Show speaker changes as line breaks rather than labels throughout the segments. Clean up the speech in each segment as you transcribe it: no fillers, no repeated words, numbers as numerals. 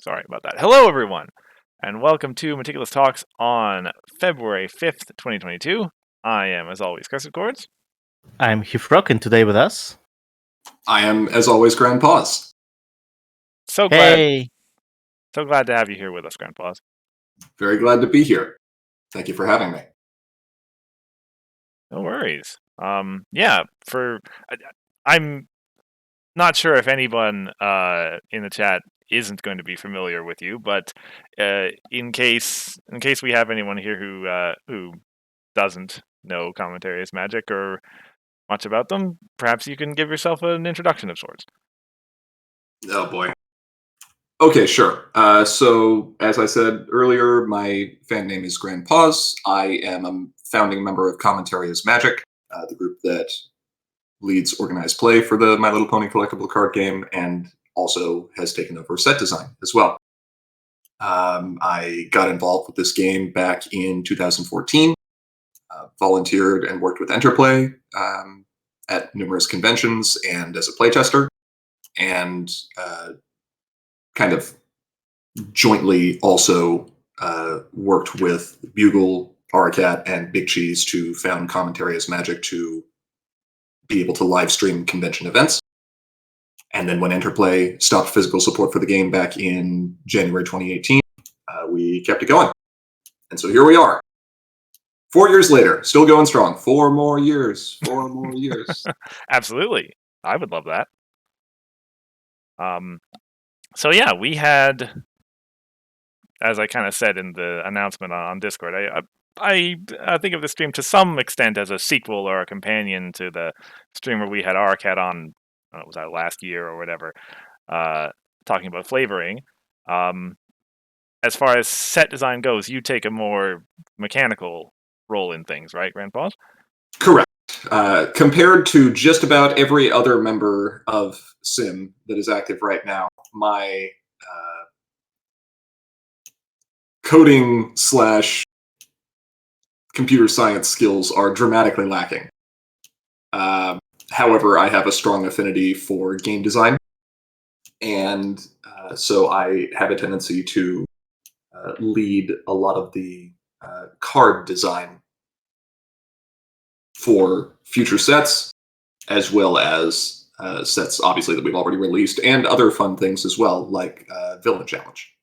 Sorry about that. Hello, everyone, and welcome to Meticulous Talks on February 5th, 2022. I am, as always, Chris Cords.
I'm Hifrok, and today with us.
I am, as always, Grandpaws.
So
Hey!
glad to have you here with us, Grandpaws.
Very glad to be here. Thank you for having me.
No worries. I'm not sure if anyone in the chat isn't going to be familiar with you, but in case we have anyone here who doesn't know Commentary is Magic or much about them, perhaps you can give yourself an introduction of sorts.
Oh boy. Okay, sure. So, as I said earlier, my fan name is Grandpaws. I am a founding member of Commentary is Magic, the group that leads organized play for the My Little Pony collectible card game, and also has taken over set design as well. I got involved with this game back in 2014, volunteered and worked with Enterplay at numerous conventions and as a playtester, and kind of jointly also worked with Bugle, Aracat, and Big Cheese to found Commentary as Magic to be able to live stream convention events. And then when Enterplay stopped physical support for the game back in January 2018, we kept it going. And so here we are. 4 years later, still going strong. 4 more years. 4 more years.
Absolutely. I would love that. So yeah, we had, as I kind of said in the announcement on Discord, I think of the stream to some extent as a sequel or a companion to the stream where we had Arcat on, was that last year or whatever, talking about flavoring. As far as set design goes, you take a more mechanical role in things, right, Grandpaws?
Correct. Compared to just about every other member of Sim that is active right now, my coding / computer science skills are dramatically lacking. However, I have a strong affinity for game design, and so I have a tendency to lead a lot of the card design for future sets, as well as sets, obviously, that we've already released, and other fun things as well, like Villain Challenge.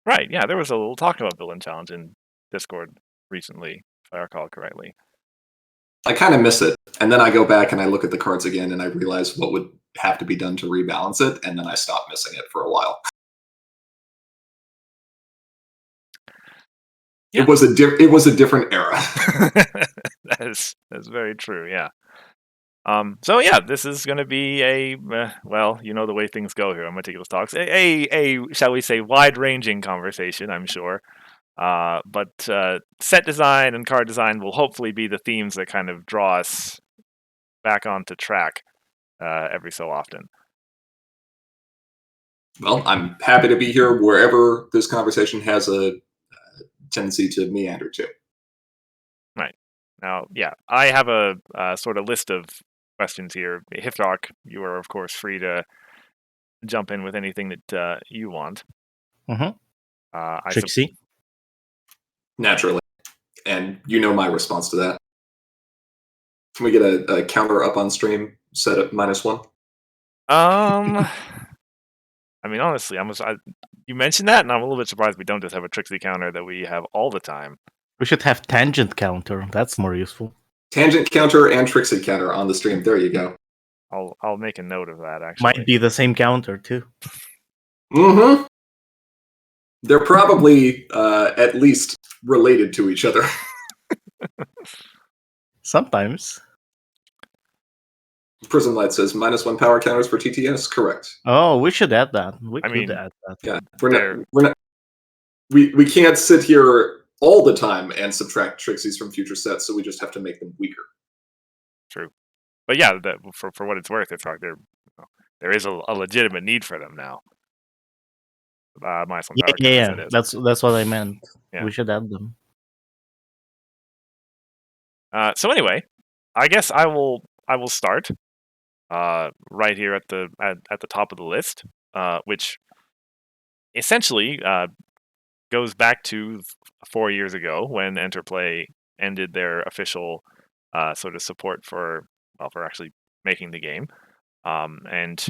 Right, yeah, there was a little talk about Villain Challenge in Discord recently, if I recall correctly.
I kind of miss it, and then I go back and I look at the cards again, and I realize what would have to be done to rebalance it, and then I stop missing it for a while. Yeah. It was a different era.
That's very true. Yeah. So yeah, this is going to be a well, you know the way things go here on Meticulous Talks. A shall we say wide-ranging conversation, I'm sure. But set design and card design will hopefully be the themes that kind of draw us back onto track every so often.
Well, I'm happy to be here wherever this conversation has a tendency to meander to.
Right. Now, yeah, I have a sort of list of questions here. Hifrock, you are, of course, free to jump in with anything that you want.
Mm-hmm. Trixie?
Naturally. And you know my response to that. Can we get a counter up on stream set at -1?
I mean, honestly, you mentioned that, and I'm a little bit surprised we don't just have a Trixie counter that we have all the time.
We should have tangent counter. That's more useful.
Tangent counter and Trixie counter on the stream. There you go.
I'll make a note of that, actually.
Might be the same counter, too.
Mm-hmm. They're probably at least related to each other.
Sometimes.
Prism Light says -1 power counters for TTS. Correct.
Oh, we should add that. We could add that.
Yeah, we can't sit here all the time and subtract Trixies from future sets, so we just have to make them weaker.
True, but yeah, for what it's worth, it's like there is a legitimate need for them now.
Yeah. That's what I meant. Yeah. We should add them.
So anyway, I guess I will start right here at the top of the list, which essentially goes back to 4 years ago when Enterplay ended their official sort of support for actually making the game. And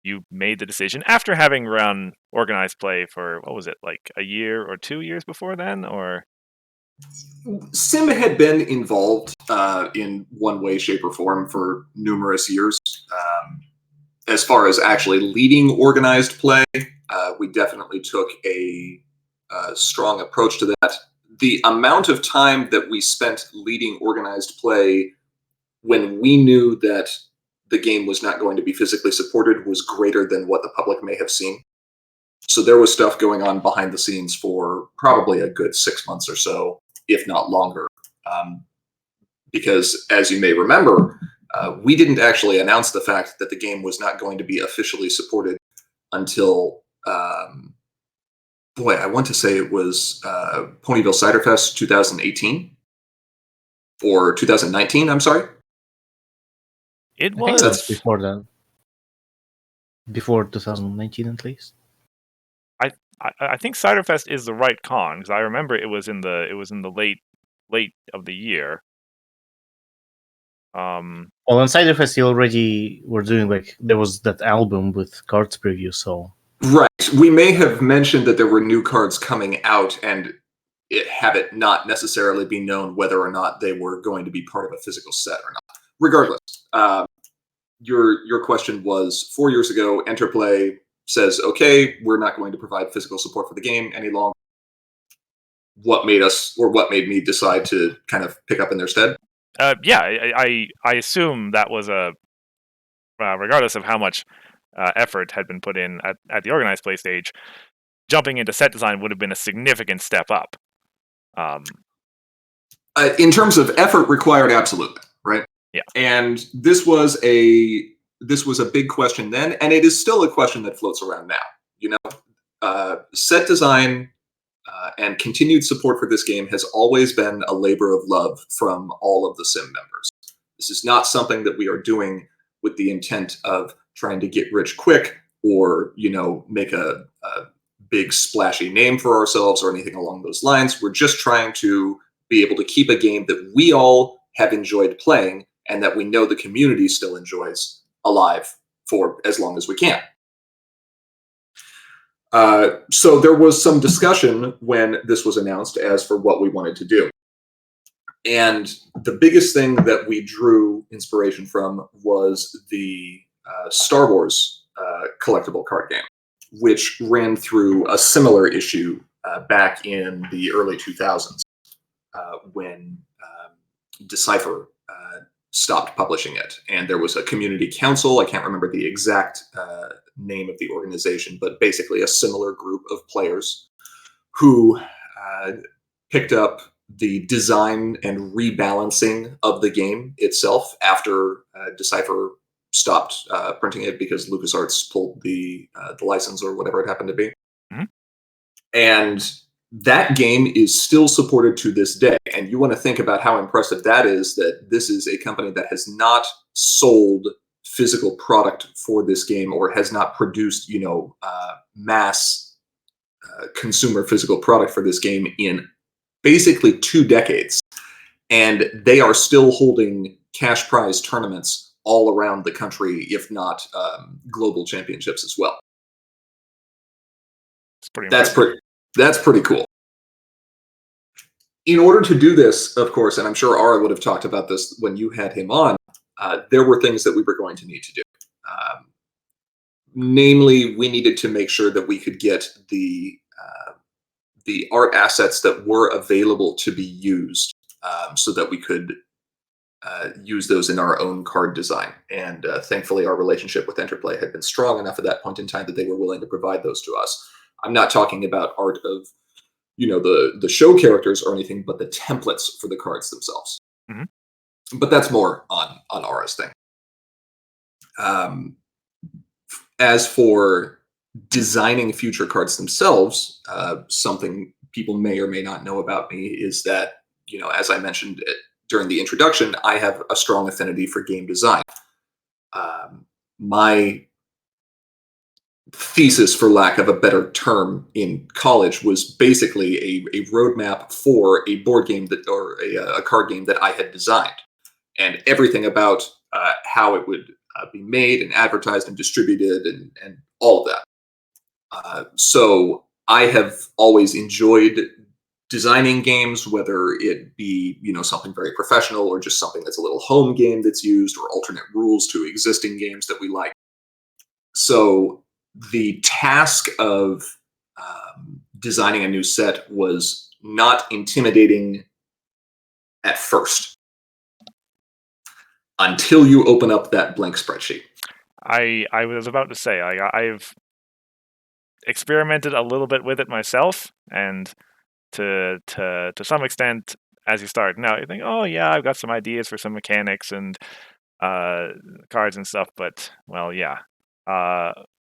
you made the decision after having run organized play for, what was it, like a year or 2 years before then, or?
Sim had been involved in one way, shape, or form for numerous years. As far as actually leading organized play, we definitely took a strong approach to that. The amount of time that we spent leading organized play when we knew that the game was not going to be physically supported was greater than what the public may have seen. So there was stuff going on behind the scenes for probably a good 6 months or so, if not longer. Because, as you may remember, we didn't actually announce the fact that the game was not going to be officially supported until, I want to say it was Ponyville Cider Fest 2018 or 2019. I'm sorry.
It
I think
was
that's before that. Before 2019, at least.
I think Ciderfest is the right con, because I remember it was in the late of the year.
Well, on Ciderfest, you already were doing, like, there was that album with cards preview, so.
Right. We may have mentioned that there were new cards coming out, and have it not necessarily be known whether or not they were going to be part of a physical set or not. Regardless, your question was 4 years ago, Enterplay says, okay, we're not going to provide physical support for the game any longer. What made me decide to kind of pick up in their stead?
I assume that was regardless of how much effort had been put in at the organized play stage, jumping into set design would have been a significant step up.
In terms of effort required, absolutely, right?
Yeah.
And this was a big question then, and it is still a question that floats around now. Set design and continued support for this game has always been a labor of love from all of the Sim members. This is not something that we are doing with the intent of trying to get rich quick or, make a big splashy name for ourselves or anything along those lines. We're just trying to be able to keep a game that we all have enjoyed playing and that we know the community still enjoys alive for as long as we can. So there was some discussion when this was announced as for what we wanted to do. And the biggest thing that we drew inspiration from was the Star Wars collectible card game, which ran through a similar issue back in the early 2000s when Decipher stopped publishing it. And there was a community council. I can't remember the exact name of the organization, but basically a similar group of players who picked up the design and rebalancing of the game itself after Decipher stopped printing it because LucasArts pulled the license or whatever it happened to be.
Mm-hmm.
And that game is still supported to this day. And you want to think about how impressive that is, that this is a company that has not sold physical product for this game or has not produced, mass consumer physical product for this game in basically 2 decades. And they are still holding cash prize tournaments all around the country, if not global championships as well. That's pretty cool. In order to do this, of course, and I'm sure Ara would have talked about this when you had him on, there were things that we were going to need to do. Namely, we needed to make sure that we could get the art assets that were available to be used so that we could use those in our own card design. And thankfully, our relationship with Enterplay had been strong enough at that point in time that they were willing to provide those to us. I'm not talking about art of the show characters or anything, but the templates for the cards themselves.
Mm-hmm.
But that's more on Ara's thing. As for designing future cards themselves, something people may or may not know about me is that, as I mentioned during the introduction, I have a strong affinity for game design. My thesis, for lack of a better term, in college was basically a roadmap for a board game that, or a card game that I had designed, and everything about how it would be made and advertised and distributed, and all of that. So I have always enjoyed designing games, whether it be something very professional or just something that's a little home game that's used, or alternate rules to existing games that we like. So the task of designing a new set was not intimidating at first until you open up that blank spreadsheet.
I was about to say I've experimented a little bit with it myself, and to some extent, as you start now, you think, oh yeah, I've got some ideas for some mechanics and cards and stuff, but well, yeah,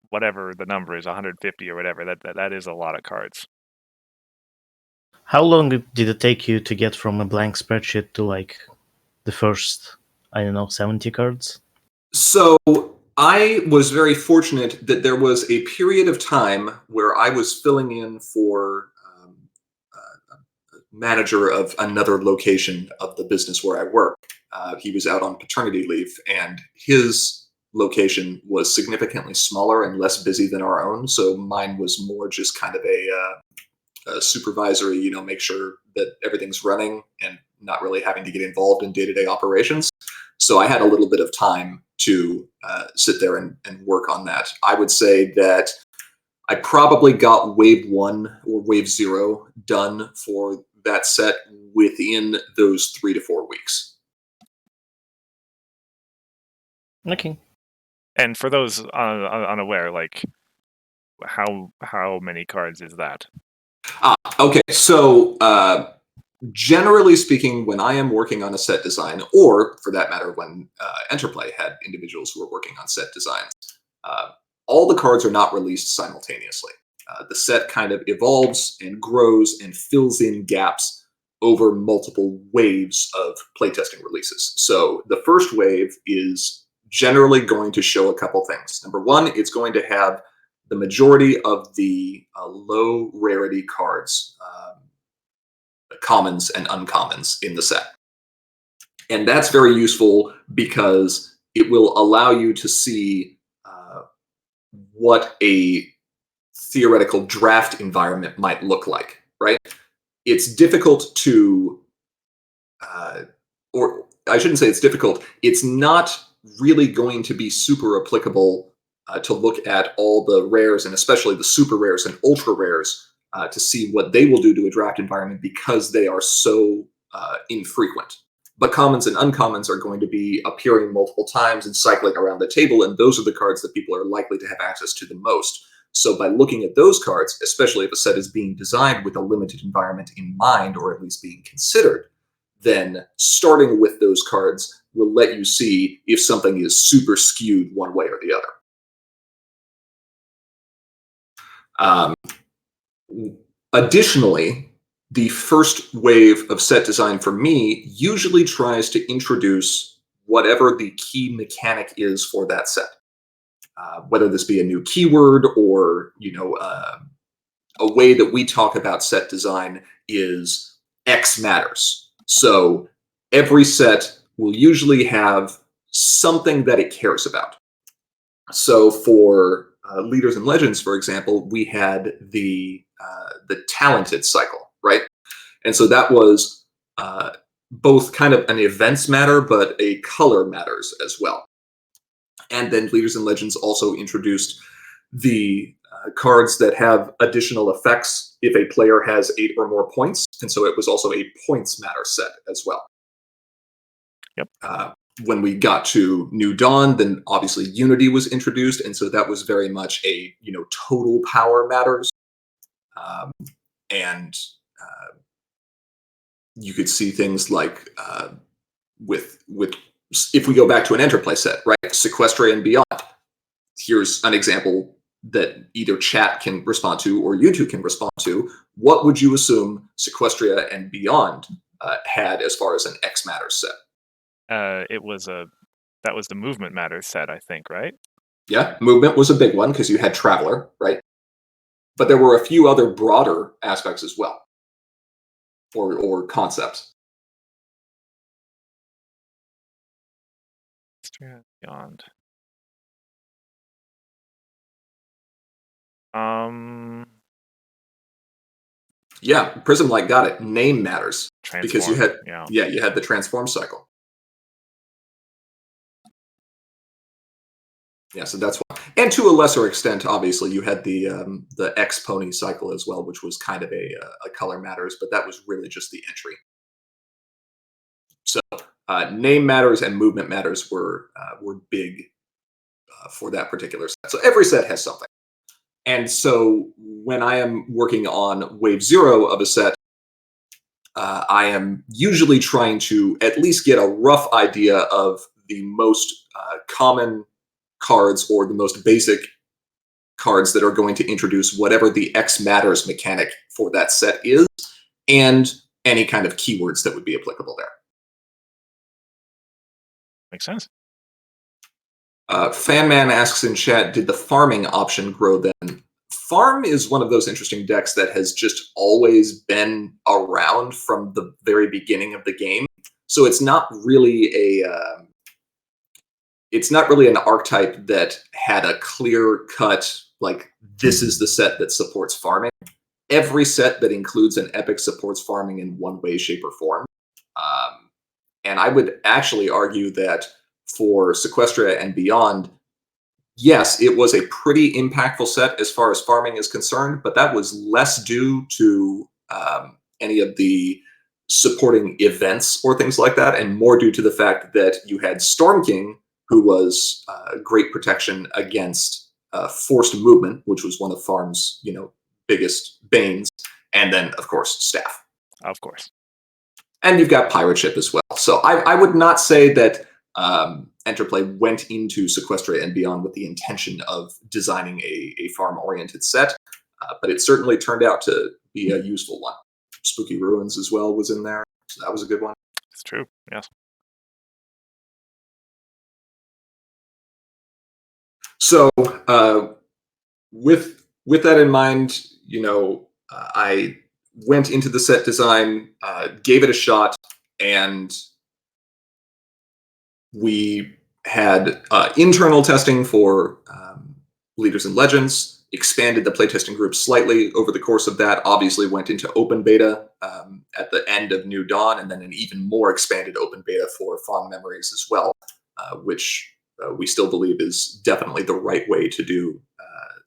whatever the number is, 150 or whatever, that is a lot of cards.
How long did it take you to get from a blank spreadsheet to like the first, 70 cards?
So I was very fortunate that there was a period of time where I was filling in for a manager of another location of the business where I work. He was out on paternity leave, and his location was significantly smaller and less busy than our own. So mine was more just kind of a supervisory, make sure that everything's running and not really having to get involved in day-to-day operations. So I had a little bit of time to sit there and work on that. I would say that I probably got wave 1 or wave 0 done for that set within those 3 to 4 weeks.
Okay.
And for those unaware, like how many cards is that?
Okay, so generally speaking, when I am working on a set design, or for that matter, when Enterplay had individuals who were working on set designs, all the cards are not released simultaneously. The set kind of evolves and grows and fills in gaps over multiple waves of playtesting releases. So the first wave is generally going to show a couple things. Number one, it's going to have the majority of the low rarity cards, commons and uncommons in the set. And that's very useful because it will allow you to see what a theoretical draft environment might look like, right? It's difficult to, or I shouldn't say it's difficult, it's not really going to be super applicable to look at all the rares, and especially the super rares and ultra rares, to see what they will do to a draft environment, because they are so infrequent. But commons and uncommons are going to be appearing multiple times and cycling around the table, and those are the cards that people are likely to have access to the most. So by looking at those cards, especially if a set is being designed with a limited environment in mind, or at least being considered, then starting with those cards will let you see if something is super skewed one way or the other. Additionally, the first wave of set design for me usually tries to introduce whatever the key mechanic is for that set. Whether this be a new keyword, or a way that we talk about set design is X matters. So every set will usually have something that it cares about. So for Leaders and Legends, for example, we had the talented cycle, right? And so that was both kind of an events matter, but a color matters as well. And then Leaders and Legends also introduced the cards that have additional effects if a player has 8 or more points. And so it was also a points matter set as well.
Yep.
When we got to New Dawn, then obviously Unity was introduced. And so that was very much a, total power matters. And you could see things like with if we go back to an Enterplay set, right? Sequestria and Beyond. Here's an example that either chat can respond to or you two can respond to. What would you assume Sequestria and Beyond had as far as an X Matters set?
That was the Movement Matters set, I think, right?
Yeah, movement was a big one because you had Traveler, right? But there were a few other broader aspects as well, or concepts.
Beyond. Um,
Yeah, Prism Light got it. Name matters because you
transform.
had
Yeah.
you had the transform cycle. Yeah, so that's why. And to a lesser extent, obviously, you had the X Pony cycle as well, which was kind of a color matters, but that was really just the entry. So name matters and movement matters were big for that particular set. So every set has something. And so when I am working on wave zero of a set, I am usually trying to at least get a rough idea of the most common cards or the most basic cards that are going to introduce whatever the X matters mechanic for that set is, and any kind of keywords that would be applicable there.
Makes sense.
Fanman asks in chat, did the farming option grow then? Farm is one of those interesting decks that has just always been around from the very beginning of the game. So it's not really it's not really an archetype that had a clear cut, like, this is the set that supports farming. Every set that includes an epic supports farming in one way, shape, or form. And I would actually argue that for Sequestria and beyond, yes, it was a pretty impactful set as far as farming is concerned, but that was less due to any of the supporting events or things like that, and more due to the fact that you had Storm King, who was great protection against forced movement, which was one of Farm's biggest banes, and then of course Staff.
Of course.
And you've got Pirate Ship as well. So I would not say that Enterplay went into Sequestria and beyond with the intention of designing a farm-oriented set, but it certainly turned out to be a useful one. Spooky Ruins as well was in there, so that was a good one.
It's true. Yes.
So with that in mind, I went into the set design, gave it a shot, and we had internal testing for Leaders and Legends, expanded the playtesting group slightly over the course of that, obviously went into open beta at the end of New Dawn, and then an even more expanded open beta for Fond Memories as well, which we still believe is definitely the right way to do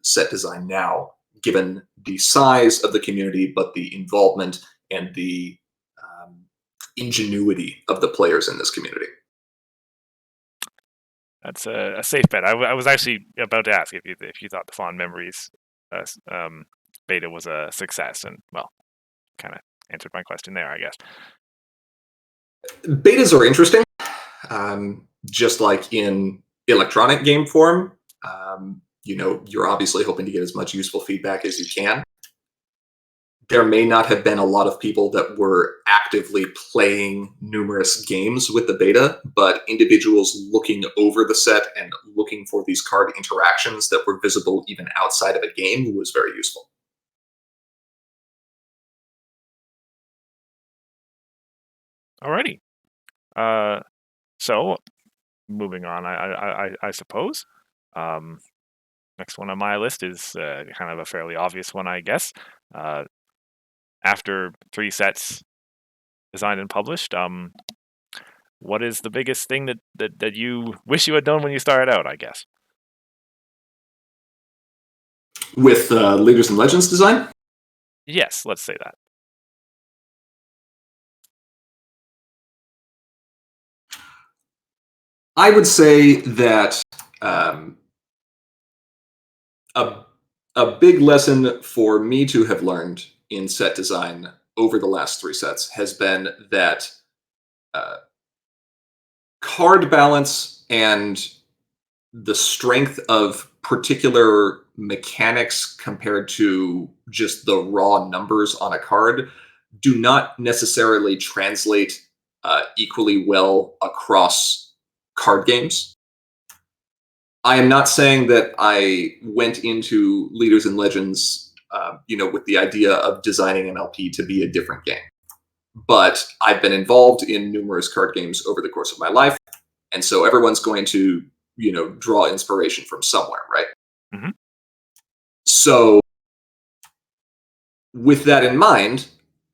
set design now, given the size of the community, but the involvement and the ingenuity of the players in this community.
That's a safe bet. I was actually about to ask if you thought the Fond Memories beta was a success, and well, kind of answered my question there, I guess.
Betas are interesting, just like in electronic game form. You're obviously hoping to get as much useful feedback as you can. There may not have been a lot of people that were actively playing numerous games with the beta, but individuals looking over the set and looking for these card interactions that were visible even outside of a game was very useful.
Alrighty. So moving on, I suppose. Next one on my list is kind of a fairly obvious one, I guess. After 3 sets designed and published, what is the biggest thing that you wish you had done when you started out, I guess?
With Leaders and Legends design?
Yes, let's say that.
I would say that a big lesson for me to have learned in set design over the last 3 sets has been that card balance and the strength of particular mechanics compared to just the raw numbers on a card do not necessarily translate equally well across card games. I am not saying that I went into Leaders and Legends, with the idea of designing MLP to be a different game. But I've been involved in numerous card games over the course of my life, and so everyone's going to, draw inspiration from somewhere, right?
Mhm.
So, with that in mind,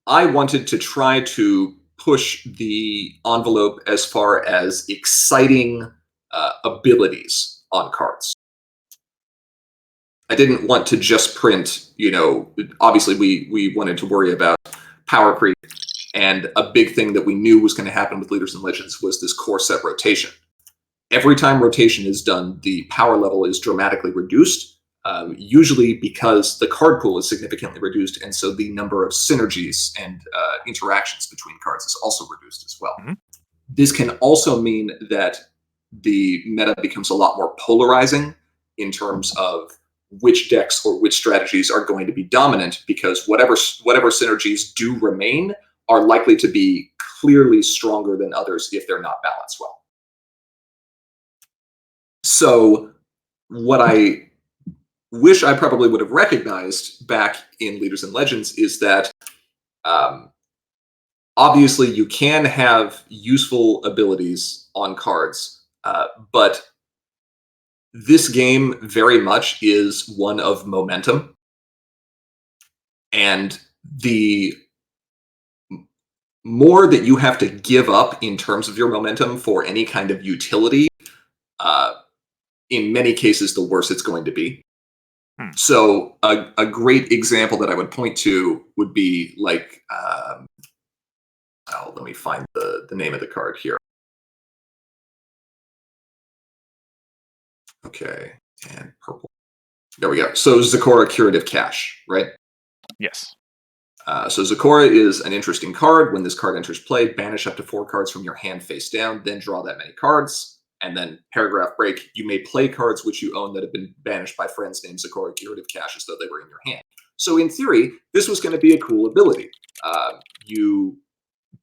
I wanted to try to push the envelope as far as exciting abilities on cards. I didn't want to just print, obviously we wanted to worry about power creep. And a big thing that we knew was going to happen with Leaders and Legends was this core set rotation. Every time rotation is done, the power level is dramatically reduced, usually because the card pool is significantly reduced, and so the number of synergies and interactions between cards is also reduced as well.
Mhm.
This can also mean that the meta becomes a lot more polarizing in terms of which decks or which strategies are going to be dominant, because whatever synergies do remain are likely to be clearly stronger than others if they're not balanced well. So what I wish I probably would have recognized back in Leaders and Legends is that obviously you can have useful abilities on cards, but this game very much is one of momentum. And the more that you have to give up in terms of your momentum for any kind of utility, in many cases, the worse it's going to be.
Hmm.
So a great example that I would point to would be like, let me find the name of the card here. Okay, and purple. There we go. So Zecora Curative Cache, right?
Yes.
So Zecora is an interesting card. When this card enters play, banish up to 4 cards from your hand face down, then draw that many cards. And then paragraph break, you may play cards which you own that have been banished by friends named Zecora Curative Cache as though they were in your hand. So in theory, this was going to be a cool ability. You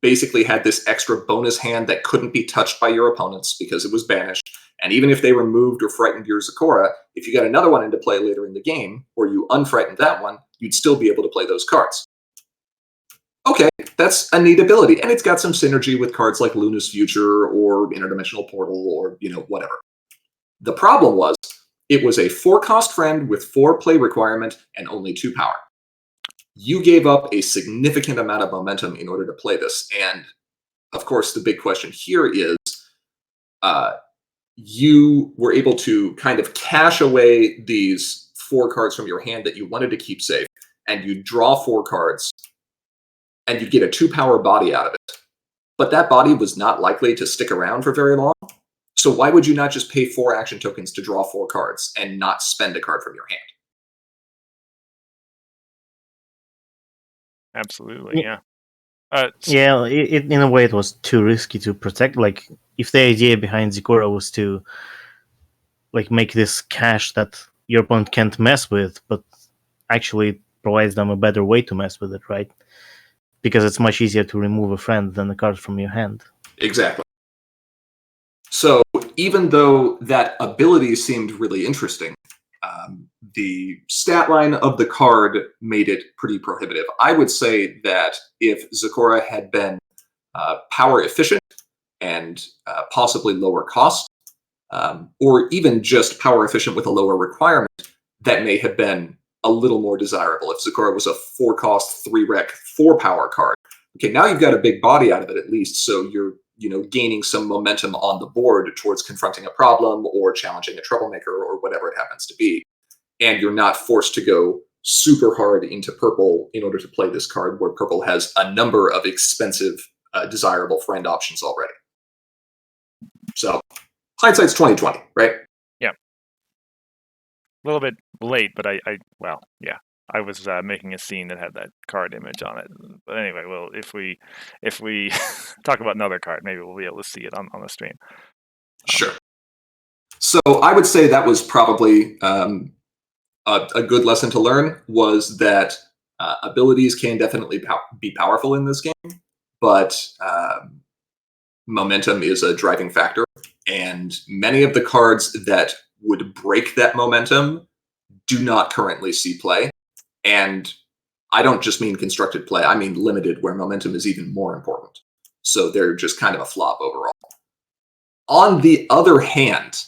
basically had this extra bonus hand that couldn't be touched by your opponents because it was banished. And even if they removed or frightened your Zecora, if you got another one into play later in the game, or you unfrightened that one, you'd still be able to play those cards. Okay, that's a neat ability, and it's got some synergy with cards like Luna's Future or Interdimensional Portal or, whatever. The problem was, it was a 4-cost friend with 4 play requirement and only 2 power. You gave up a significant amount of momentum in order to play this, and of course, the big question here is, you were able to kind of cash away these 4 cards from your hand that you wanted to keep safe, and you draw 4 cards, and you get a 2-power body out of it. But that body was not likely to stick around for very long. So why would you not just pay 4 action tokens to draw 4 cards and not spend a card from your hand?
Absolutely. Yeah.
Yeah, in a way, it was too risky to protect. Like, if the idea behind Zecora was to make this cache that your opponent can't mess with, but actually it provides them a better way to mess with it, right? Because it's much easier to remove a friend than a card from your hand.
Exactly. So even though that ability seemed really interesting, the stat line of the card made it pretty prohibitive. I would say that if Zecora had been power efficient and possibly lower cost, or even just power efficient with a lower requirement, that may have been a little more desirable. If Zecora was a 4-cost, 3-rec, 4-power card, okay, now you've got a big body out of it at least, so you're gaining some momentum on the board towards confronting a problem or challenging a troublemaker or whatever it happens to be. And you're not forced to go super hard into purple in order to play this card, where purple has a number of expensive, desirable friend options already. So hindsight's 20/20, right?
Yeah. A little bit late, but I was making a scene that had that card image on it. But anyway, well, if we talk about another card, maybe we'll be able to see it on the stream.
Sure. So I would say that was probably a good lesson to learn, was that abilities can definitely be powerful in this game, but momentum is a driving factor. And many of the cards that would break that momentum do not currently see play. And I don't just mean constructed play, I mean limited, where momentum is even more important. So they're just kind of a flop overall. On the other hand,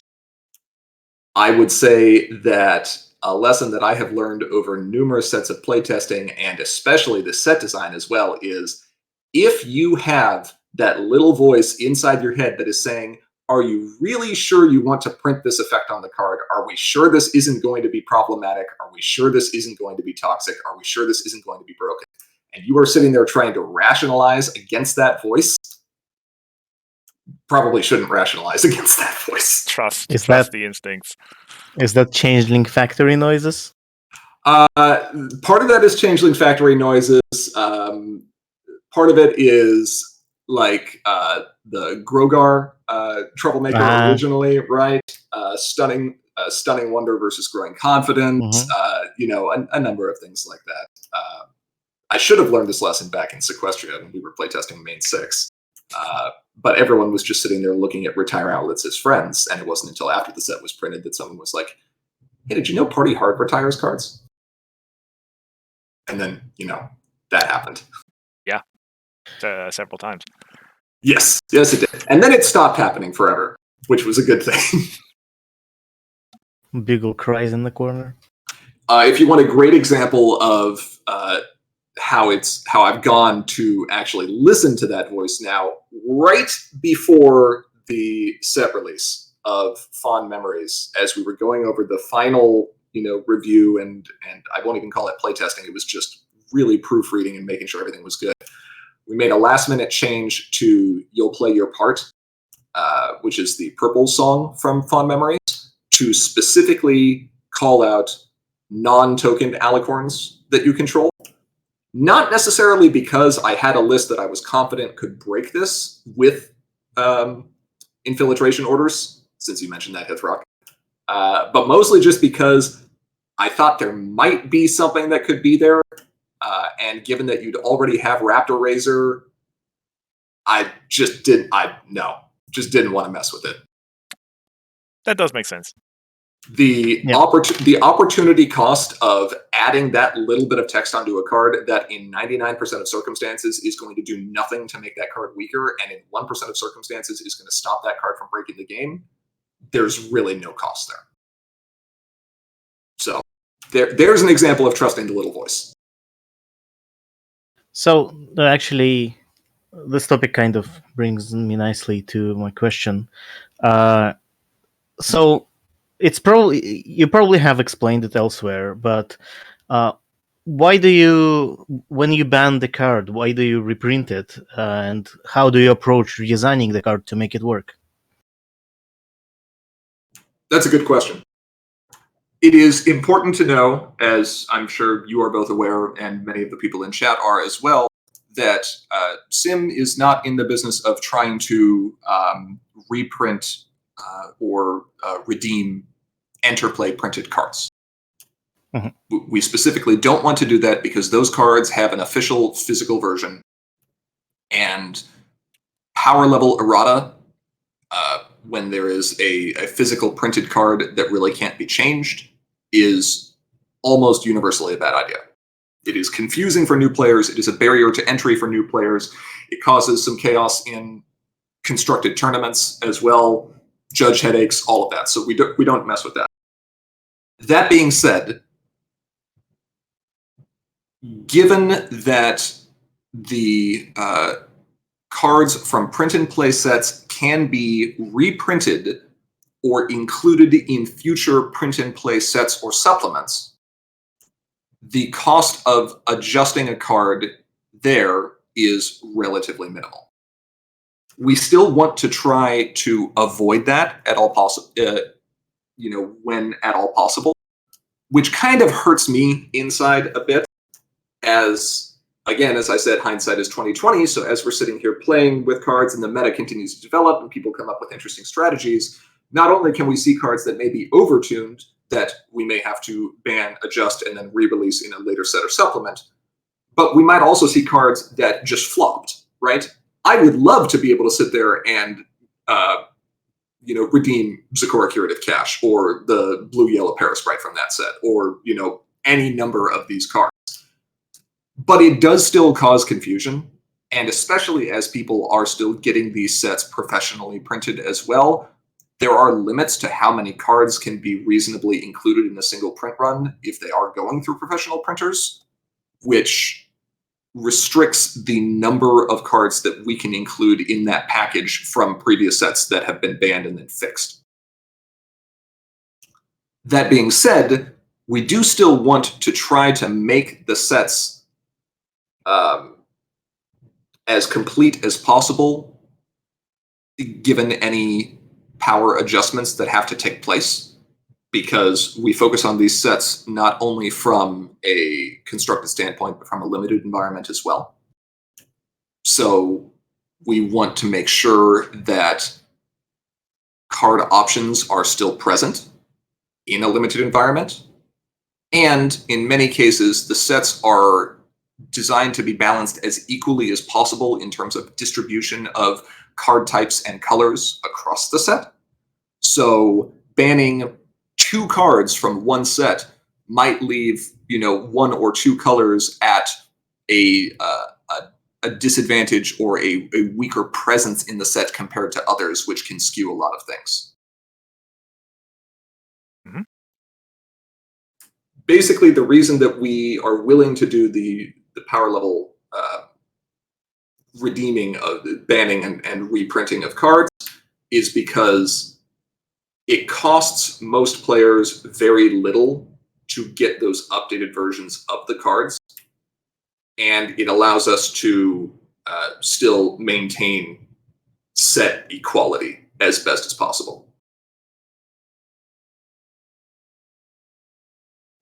I would say that a lesson that I have learned over numerous sets of playtesting, and especially the set design as well, is if you have that little voice inside your head that is saying, are you really sure you want to print this effect on the card? Are we sure this isn't going to be problematic? Are we sure this isn't going to be toxic? Are we sure this isn't going to be broken? And you are sitting there trying to rationalize against that voice. Probably shouldn't rationalize against that voice.
Trust the instincts.
Is that changeling factory noises?
Part of that is changeling factory noises. Part of it is like the Grogar troublemaker originally, right? Stunning wonder versus growing confidence. A number of things like that. I should have learned this lesson back in Sequestria when we were playtesting Main 6. But everyone was just sitting there looking at Retire Outlets as friends, and it wasn't until after the set was printed that someone was like, hey, did you know Party Hard retires cards? And then, that happened.
Yeah. Several times.
Yes, it did. And then it stopped happening forever, which was a good thing.
Bugle cries in the corner.
If you want a great example of how I've gone to actually listen to that voice now, right before the set release of Fond Memories, as we were going over the final, review, and I won't even call it playtesting, it was just really proofreading and making sure everything was good. We made a last-minute change to You'll Play Your Part, which is the Purple song from Fond Memories, to specifically call out non-tokened alicorns that you control. Not necessarily because I had a list that I was confident could break this with infiltration orders, since you mentioned that, Hithrock, but mostly just because I thought there might be something that could be there. And given that you'd already have Raptor Razor, I just didn't want to mess with it.
That does make sense.
The opportunity cost of adding that little bit of text onto a card that in 99% of circumstances is going to do nothing to make that card weaker, and in 1% of circumstances is going to stop that card from breaking the game, there's really no cost there. So there's an example of trusting the little voice.
So actually, this topic kind of brings me nicely to my question. So it's probably, you probably have explained it elsewhere, but why do you, when you ban the card, why do you reprint it, and how do you approach redesigning the card to make it work?
That's a good question. It is important to know, as I'm sure you are both aware, and many of the people in chat are as well, that Sim is not in the business of trying to reprint or redeem Interplay printed cards. Mm-hmm. We specifically don't want to do that because those cards have an official physical version, and power level errata, when there is a physical printed card that really can't be changed, is almost universally a bad idea. It is confusing for new players. It is a barrier to entry for new players. It causes some chaos in constructed tournaments as well, judge headaches, all of that. So we don't mess with that. That being said, given that the cards from print and play sets can be reprinted or included in future print and play sets or supplements, the cost of adjusting a card there is relatively minimal. We still want to try to avoid that at all possible, when at all possible, which kind of hurts me inside a bit, as again, as I said, hindsight is 20/20. So as we're sitting here playing with cards and the meta continues to develop and people come up with interesting strategies, not only can we see cards that may be overtuned that we may have to ban, adjust, and then re-release in a later set or supplement, but we might also see cards that just flopped, right? I would love to be able to sit there and redeem Zakora Curative Cache or the blue-yellow Parasprite from that set, or, any number of these cards. But it does still cause confusion, and especially as people are still getting these sets professionally printed as well, there are limits to how many cards can be reasonably included in a single print run if they are going through professional printers, which restricts the number of cards that we can include in that package from previous sets that have been banned and then fixed. That being said, we do still want to try to make the sets as complete as possible, given any power adjustments that have to take place, because we focus on these sets not only from a constructed standpoint, but from a limited environment as well. So we want to make sure that card options are still present in a limited environment. And in many cases, the sets are designed to be balanced as equally as possible in terms of distribution of card types and colors across the set. So banning 2 cards from one set might leave, 1 or 2 colors at a disadvantage or a weaker presence in the set compared to others, which can skew a lot of things.
Mm-hmm.
Basically, the reason that we are willing to do the power level redeeming of the banning and reprinting of cards is because it costs most players very little to get those updated versions of the cards, and it allows us to still maintain set equality as best as possible.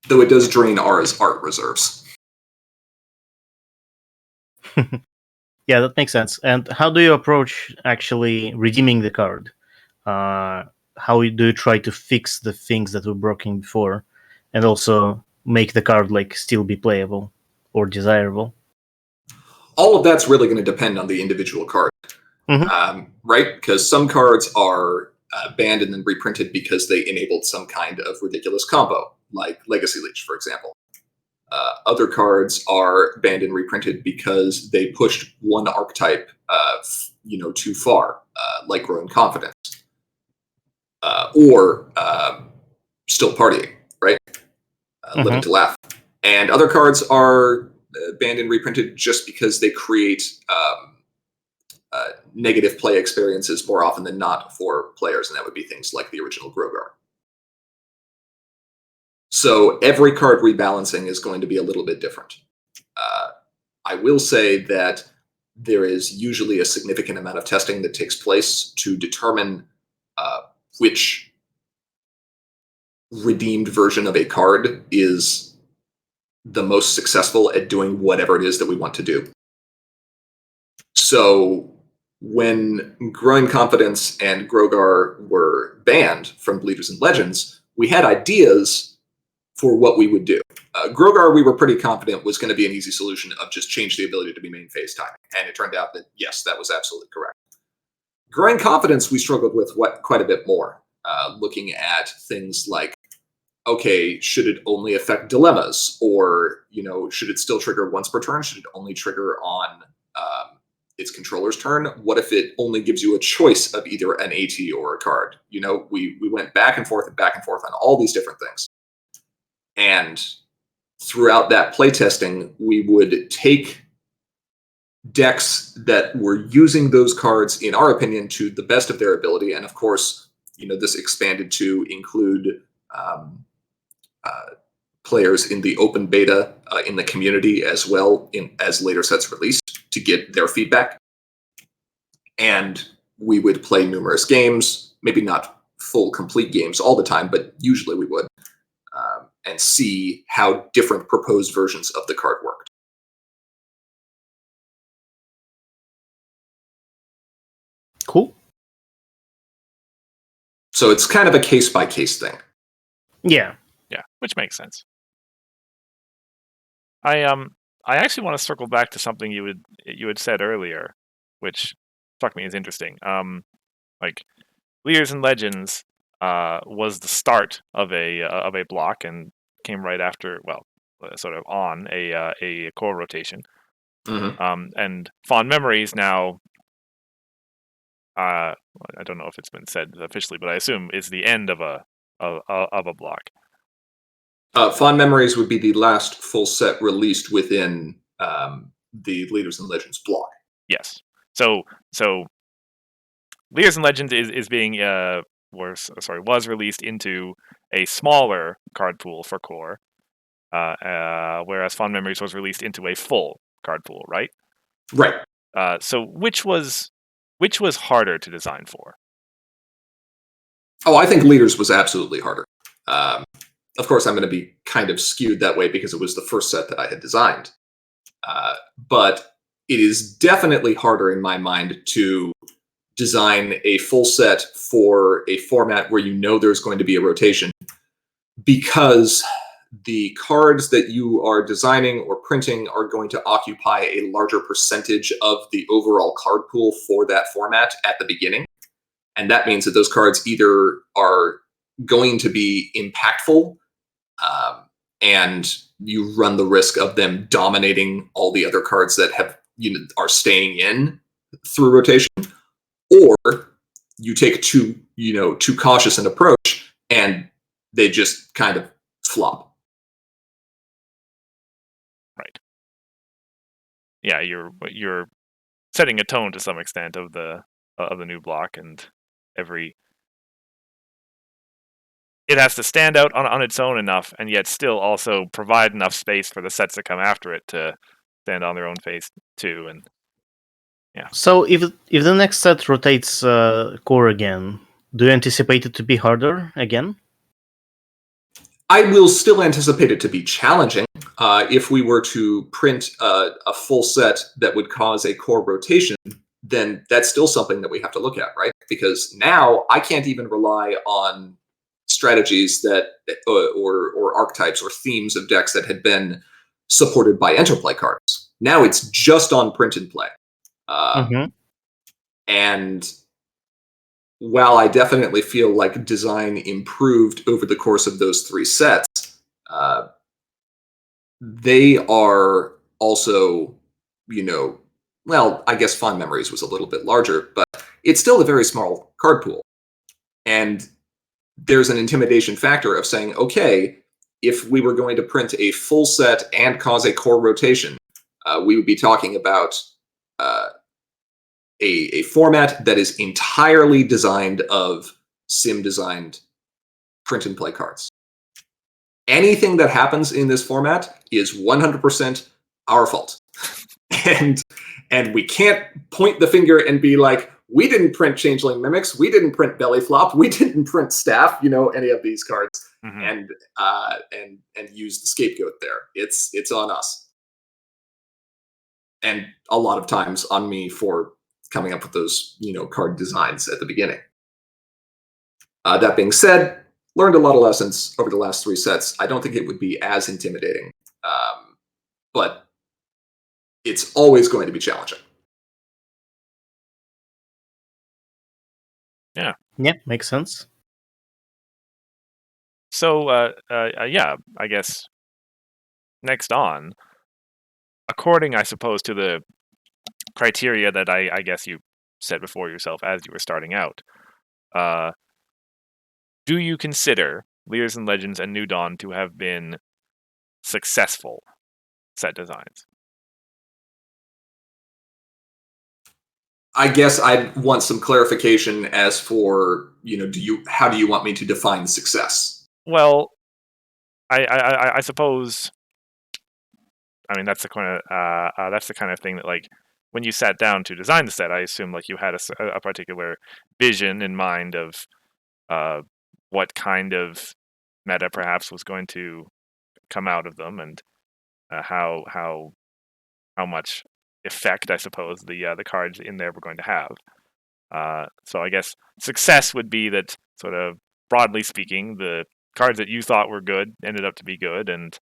Though it does drain ours art reserves.
Yeah, that makes sense. And how do you approach actually redeeming the card? How do you try to fix the things that were broken before, and also make the card still be playable or desirable?
All of that's really going to depend on the individual card, right? Because some cards are banned and then reprinted because they enabled some kind of ridiculous combo, like Legacy Leech, for example. Other cards are banned and reprinted because they pushed one archetype, too far, like Growing Confidence, or Still Partying, right? Living to Laugh. And other cards are banned and reprinted just because they create negative play experiences more often than not for players, and that would be things like the original Grogar. So every card rebalancing is going to be a little bit different. I will say that there is usually a significant amount of testing that takes place to determine which redeemed version of a card is the most successful at doing whatever it is that we want to do. So when Growing Confidence and Grogar were banned from Bleeders and Legends, we had ideas for what we would do. Grogar, we were pretty confident was going to be an easy solution of just change the ability to be main phase timing. And it turned out that, yes, that was absolutely correct. Growing Confidence, we struggled with quite a bit more, looking at things like, okay, should it only affect dilemmas? Or, should it still trigger once per turn? Should it only trigger on its controller's turn? What if it only gives you a choice of either an AT or a card? We went back and forth on all these different things. And throughout that playtesting, we would take decks that were using those cards, in our opinion, to the best of their ability. And of course, this expanded to include players in the open beta in the community as well, as later sets released, to get their feedback. And we would play numerous games, maybe not full complete games all the time, but usually we would, and see how different proposed versions of the card worked.
Cool.
So it's kind of a case-by-case thing.
Yeah.
Yeah, which makes sense. I actually want to circle back to something you had said earlier, which struck me as interesting. Leaders and Legends was the start of a block and came right after, well, sort of on a core rotation. And Fond Memories now, I don't know if it's been said officially, but I assume is the end of a block.
Fond Memories would be the last full set released within the Leaders and Legends block.
Yes. So Leaders and Legends is being was released into a smaller card pool for core, whereas Fond Memories was released into a full card pool, right?
Right.
So which was harder to design for?
Oh, I think Leaders was absolutely harder. Of course, I'm going to be kind of skewed that way because it was the first set that I had designed. But it is definitely harder in my mind to design a full set for a format where you know there's going to be a rotation, because the cards that you are designing or printing are going to occupy a larger percentage of the overall card pool for that format at the beginning. And that means that those cards either are going to be impactful, and you run the risk of them dominating all the other cards that are staying in through rotation, or you take too cautious an approach and they just kind of flop.
Right. Yeah, you're setting a tone to some extent of the new block, and it has to stand out on its own enough, and yet still also provide enough space for the sets that come after it to stand on their own face too. And yeah.
So if the next set rotates core again, do you anticipate it to be harder again?
I will still anticipate it to be challenging. If we were to print a full set that would cause a core rotation, then that's still something that we have to look at, right? Because now I can't even rely on strategies that or archetypes or themes of decks that had been supported by interplay cards. Now it's just on print and play. And while I definitely feel like design improved over the course of those 3 sets, they are also, well, I guess Fond Memories was a little bit larger, but it's still a very small card pool. And there's an intimidation factor of saying, okay, if we were going to print a full set and cause a core rotation, we would be talking about a format that is entirely designed of sim-designed print and play cards. Anything that happens in this format is 100% our fault. And we can't point the finger and be like, we didn't print Changeling Mimics, we didn't print Belly Flop, we didn't print Staff, any of these cards, and use the scapegoat there. It's on us. And a lot of times on me for coming up with those, card designs at the beginning. That being said, learned a lot of lessons over the last 3 sets. I don't think it would be as intimidating, but it's always going to be challenging.
Yeah.
Yeah, makes sense.
So, yeah, I guess next on, according, I suppose, to the criteria that I guess you set before yourself as you were starting out, do you consider Leaders and Legends and New Dawn to have been successful set designs?
I guess I'd want some clarification as for, how do you want me to define success?
Well, I suppose, I mean, that's the kind of thing that, like, when you sat down to design the set, I assume like you had a particular vision in mind of what kind of meta perhaps was going to come out of them, and how much effect, I suppose, the cards in there were going to have. So I guess success would be that, sort of broadly speaking, the cards that you thought were good ended up to be good, and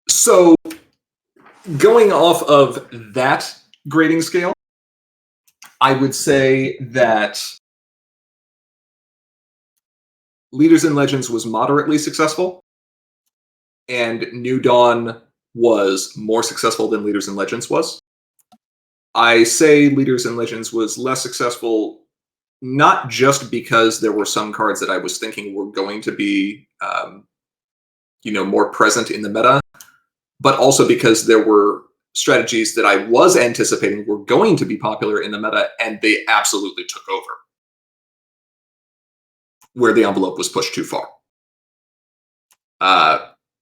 So going off of that grading scale, I would say that Leaders and Legends was moderately successful, and New Dawn was more successful than Leaders and Legends was. I say Leaders and Legends was less successful, not just because there were some cards that I was thinking were going to be, more present in the meta, but also because there were strategies that I was anticipating were going to be popular in the meta, and they absolutely took over, where the envelope was pushed too far.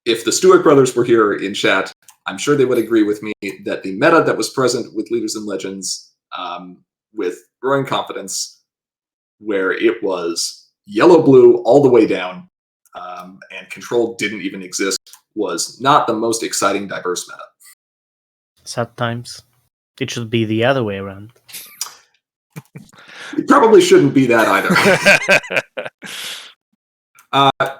If the Stewart brothers were here in chat, I'm sure they would agree with me that the meta that was present with Leaders and Legends, with Growing Confidence, where it was yellow-blue all the way down, and control didn't even exist, was not the most exciting diverse meta.
Sad times. It should be the other way around.
It probably shouldn't be that either.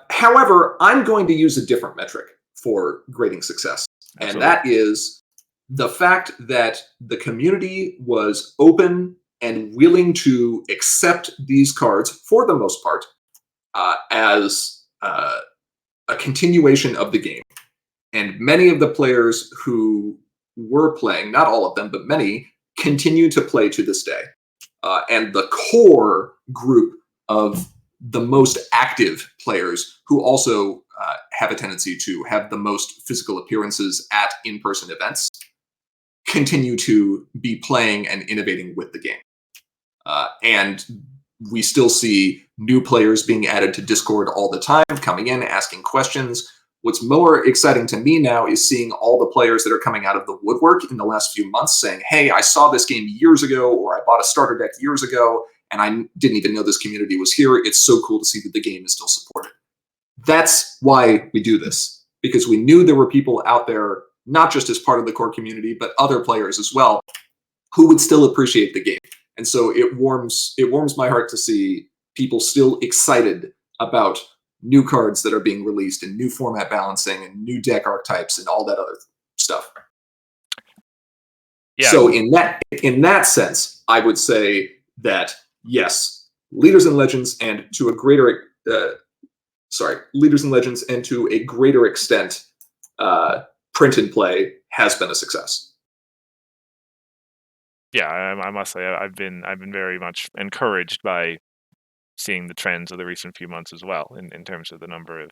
However, I'm going to use a different metric for grading success.
Absolutely.
And that is the fact that the community was open and willing to accept these cards, for the most part, as a continuation of the game. And many of the players who were playing, not all of them, but many, continue to play to this day. And the core group of the most active players who also have a tendency to have the most physical appearances at in-person events continue to be playing and innovating with the game. And we still see new players being added to Discord all the time, coming in, asking questions. What's more exciting to me now is seeing all the players that are coming out of the woodwork in the last few months saying, hey, I saw this game years ago, or I bought a starter deck years ago, and I didn't even know this community was here. It's so cool to see that the game is still supported. That's why we do this, because we knew there were people out there, not just as part of the core community, but other players as well, who would still appreciate the game. And so it warms my heart to see people still excited about new cards that are being released and new format balancing and new deck archetypes and all that other stuff.
Yeah.
So in that sense, I would say that yes, Leaders and Legends and to a greater Leaders and Legends and to a greater extent, print and play has been a success.
Yeah, I must say I've been very much encouraged by seeing the trends of the recent few months as well, in terms of the number of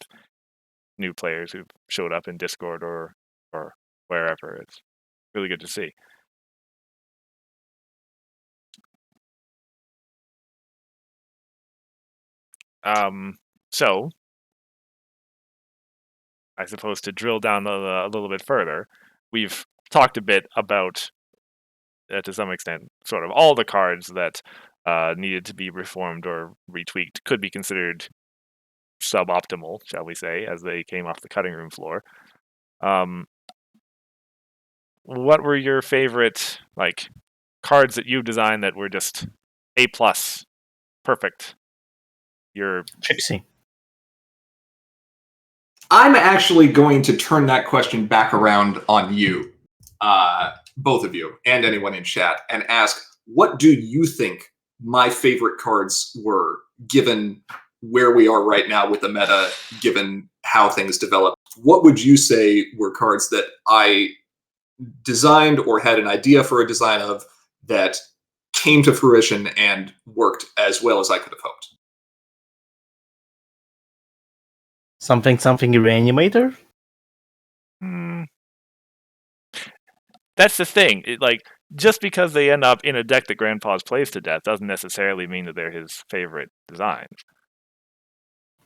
new players who've showed up in Discord or wherever. It's really good to see. So I suppose to drill down a little bit further, we've talked a bit about, to some extent, sort of all the cards that needed to be reformed or retweaked could be considered suboptimal, shall we say, as they came off the cutting room floor. What were your favorite cards that you designed that were just A+, perfect? Your
Trixie.
I'm actually going to turn that question back around on you, both of you, and anyone in chat, and ask, what do you think my favorite cards were, given where we are right now with the meta, given how things develop? What would you say were cards that I designed or had an idea for a design of that came to fruition and worked as well as I could have hoped?
Something reanimator?
That's the thing. Just because they end up in a deck that Grandpa's plays to death doesn't necessarily mean that they're his favorite design.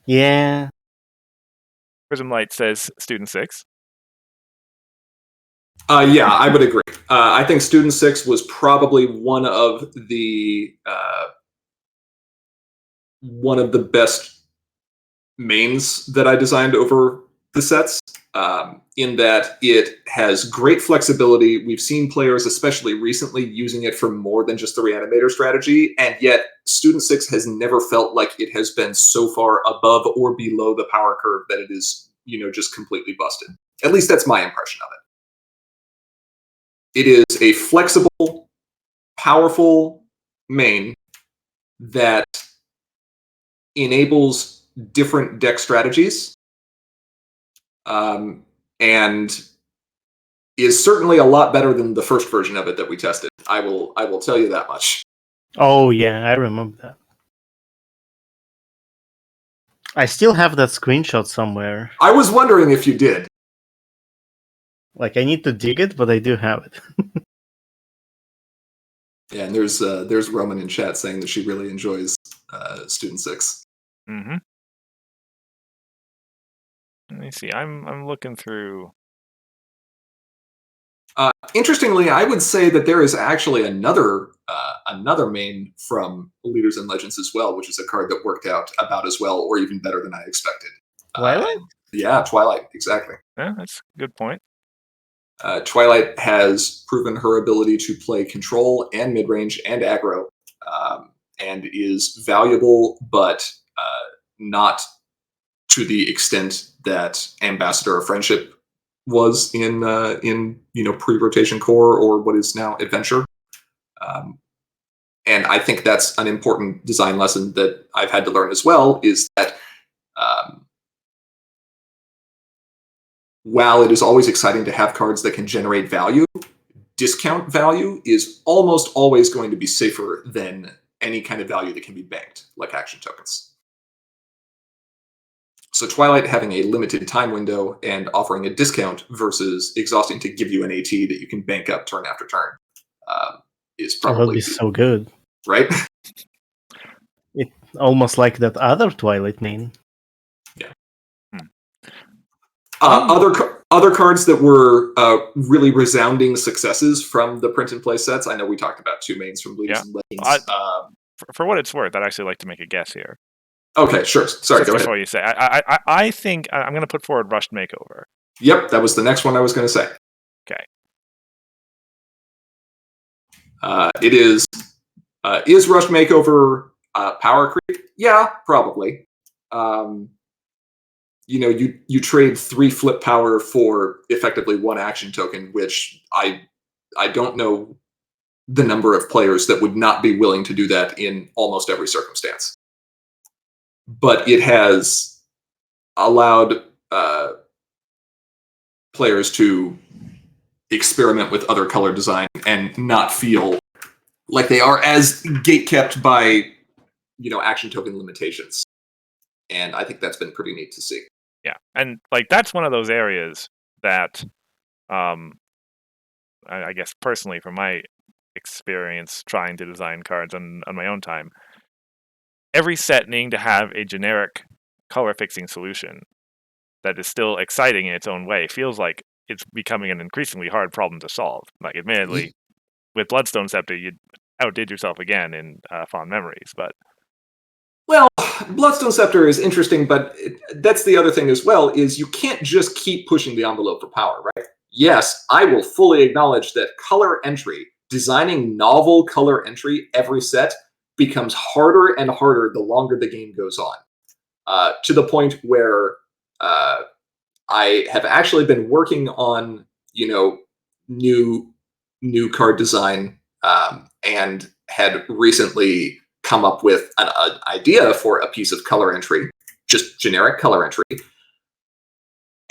Yeah.
Prism Light says Student 6.
Yeah, I would agree. I think Student 6 was probably one of the best mains that I designed over the sets, in that it has great flexibility. We've seen players, especially recently, using it for more than just the Reanimator strategy, and yet Student 6 has never felt like it has been so far above or below the power curve that it is, just completely busted. At least that's my impression of it. It is a flexible, powerful main that enables different deck strategies, and is certainly a lot better than the first version of it that we tested. I will tell you that much.
Oh yeah, I remember that. I still have that screenshot somewhere.
I was wondering if you did.
Like, I need to dig it, but I do have it.
Yeah, and there's Roman in chat saying that she really enjoys Student 6.
Mm-hmm. Let me see. I'm looking through.
Interestingly, I would say that there is actually another main from Leaders and Legends as well, which is a card that worked out about as well or even better than I expected.
Twilight?
Yeah, Twilight, exactly.
Yeah, that's a good point.
Twilight has proven her ability to play control and mid-range and aggro, and is valuable, but not to the extent that Ambassador of Friendship was in pre-rotation core or what is now Adventure. And I think that's an important design lesson that I've had to learn as well, is that while it is always exciting to have cards that can generate value, discount value is almost always going to be safer than any kind of value that can be banked, like action tokens. So Twilight having a limited time window and offering a discount versus exhausting to give you an AT that you can bank up turn after turn is
That would
probably
be so good.
right.
It almost like that other Twilight main.
Yeah.
Hmm.
Other cards that were really resounding successes from the print and play sets. I know we talked about two mains from Leaders and Legends.
For what it's worth, I'd actually like to make a guess here.
Okay, sure. Sorry,
Just
go
before
ahead.
you say, I think I'm going to put forward Rushed Makeover.
Yep, that was the next one I was going to say.
Okay.
It is Rushed Makeover power creep? Yeah, probably. You trade 3 flip power for effectively 1 action token, which I don't know the number of players that would not be willing to do that in almost every circumstance. But it has allowed players to experiment with other color design and not feel like they are as gatekept by action token limitations. And I think that's been pretty neat to see.
Yeah, and that's one of those areas that I guess personally, from my experience trying to design cards on my own time, every set needing to have a generic color fixing solution that is still exciting in its own way feels like it's becoming an increasingly hard problem to solve. Admittedly, with Bloodstone Scepter, you outdid yourself again in Fond Memories, but...
Well, Bloodstone Scepter is interesting, but that's the other thing as well, is you can't just keep pushing the envelope for power, right? Yes, I will fully acknowledge that color entry, designing novel color entry every set, becomes harder and harder the longer the game goes on. To the point where I have actually been working on, new card design, and had recently come up with an idea for a piece of color entry, just generic color entry.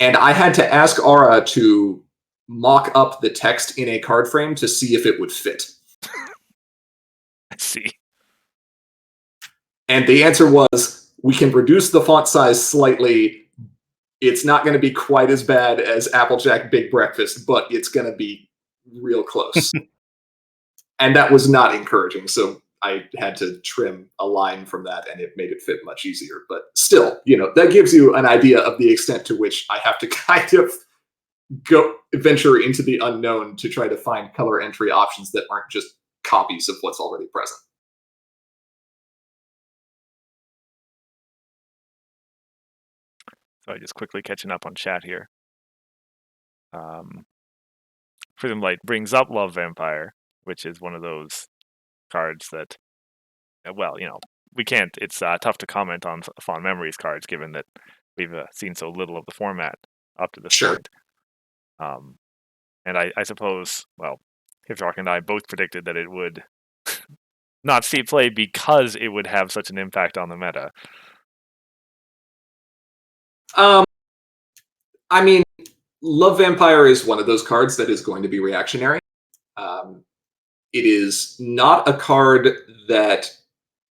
And I had to ask Aura to mock up the text in a card frame to see if it would fit.
I see.
And the answer was, we can reduce the font size slightly. It's not going to be quite as bad as Applejack Big Breakfast, but it's going to be real close. And that was not encouraging. So I had to trim a line from that, and it made it fit much easier. But still, that gives you an idea of the extent to which I have to kind of go venture into the unknown to try to find color entry options that aren't just copies of what's already present.
So just quickly catching up on chat here. Prism Light brings up Love Vampire, which is one of those cards that, we can't. It's tough to comment on Fond Memories cards, given that we've seen so little of the format up to this point. And I suppose, Hifrock and I both predicted that it would not see play because it would have such an impact on the meta.
I mean, Love Vampire is one of those cards that is going to be reactionary. It is not a card that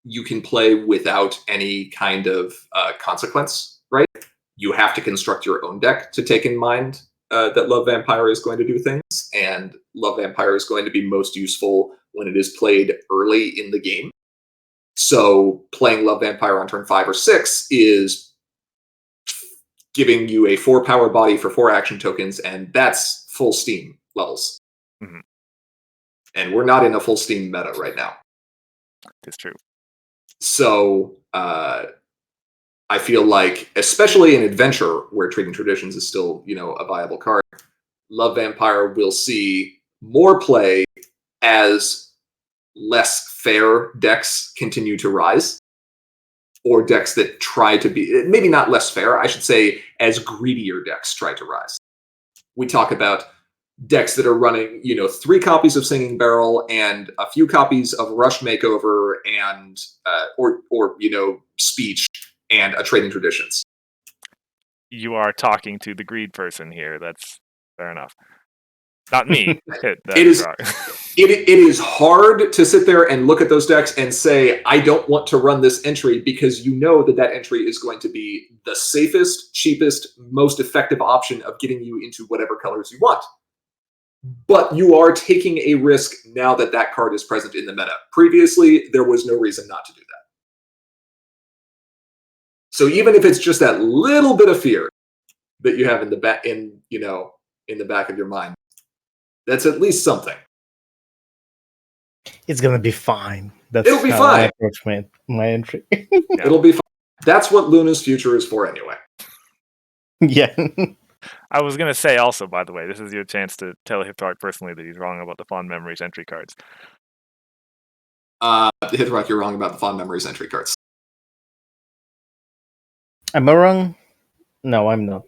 you can play without any kind of consequence, right? You have to construct your own deck to take in mind that Love Vampire is going to do things, and Love Vampire is going to be most useful when it is played early in the game. So playing Love Vampire on turn 5 or 6 is giving you a 4 power body for 4 action tokens, and that's full steam levels.
Mm-hmm.
And we're not in a full steam meta right now.
It's true.
So I feel like, especially in Adventure, where Trading Traditions is still, a viable card, Love Vampire will see more play as less fair decks continue to rise, or decks that try to be, maybe not less fair, I should say, as greedier decks try to rise. We talk about decks that are running, 3 copies of Singing Barrel and a few copies of Rush Makeover and or Speech and a Trading Traditions.
You are talking to the greed person here. That's fair enough. Not me.
It is hard to sit there and look at those decks and say, I don't want to run this entry, because you know that entry is going to be the safest, cheapest, most effective option of getting you into whatever colors you want. But you are taking a risk now that that card is present in the meta. Previously, there was no reason not to do that. So even if it's just that little bit of fear that you have in the back, in the back of your mind, that's at least something.
It's gonna be fine.
It'll be fine.
I approach my entry.
It'll be fine. That's what Luna's future is for, anyway.
Yeah.
I was going to say also, by the way, this is your chance to tell Hifrock personally that he's wrong about the Fond Memories entry cards.
Hifrock, you're wrong about the Fond Memories entry cards.
Am I wrong? No, I'm not.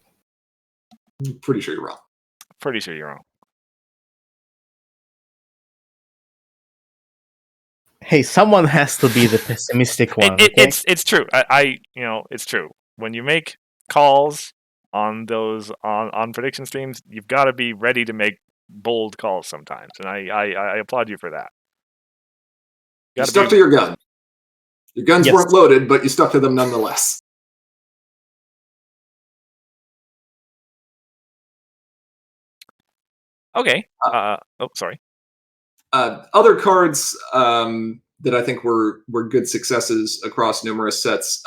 I'm pretty sure you're wrong.
Pretty sure you're wrong.
Hey, someone has to be the pessimistic one. Okay?
It's true. It's true. When you make calls on those on prediction streams, you've got to be ready to make bold calls sometimes, and I applaud you for that.
You stuck to your gun. Your guns weren't loaded, but you stuck to them nonetheless.
Okay. Sorry.
Other cards that I think were good successes across numerous sets.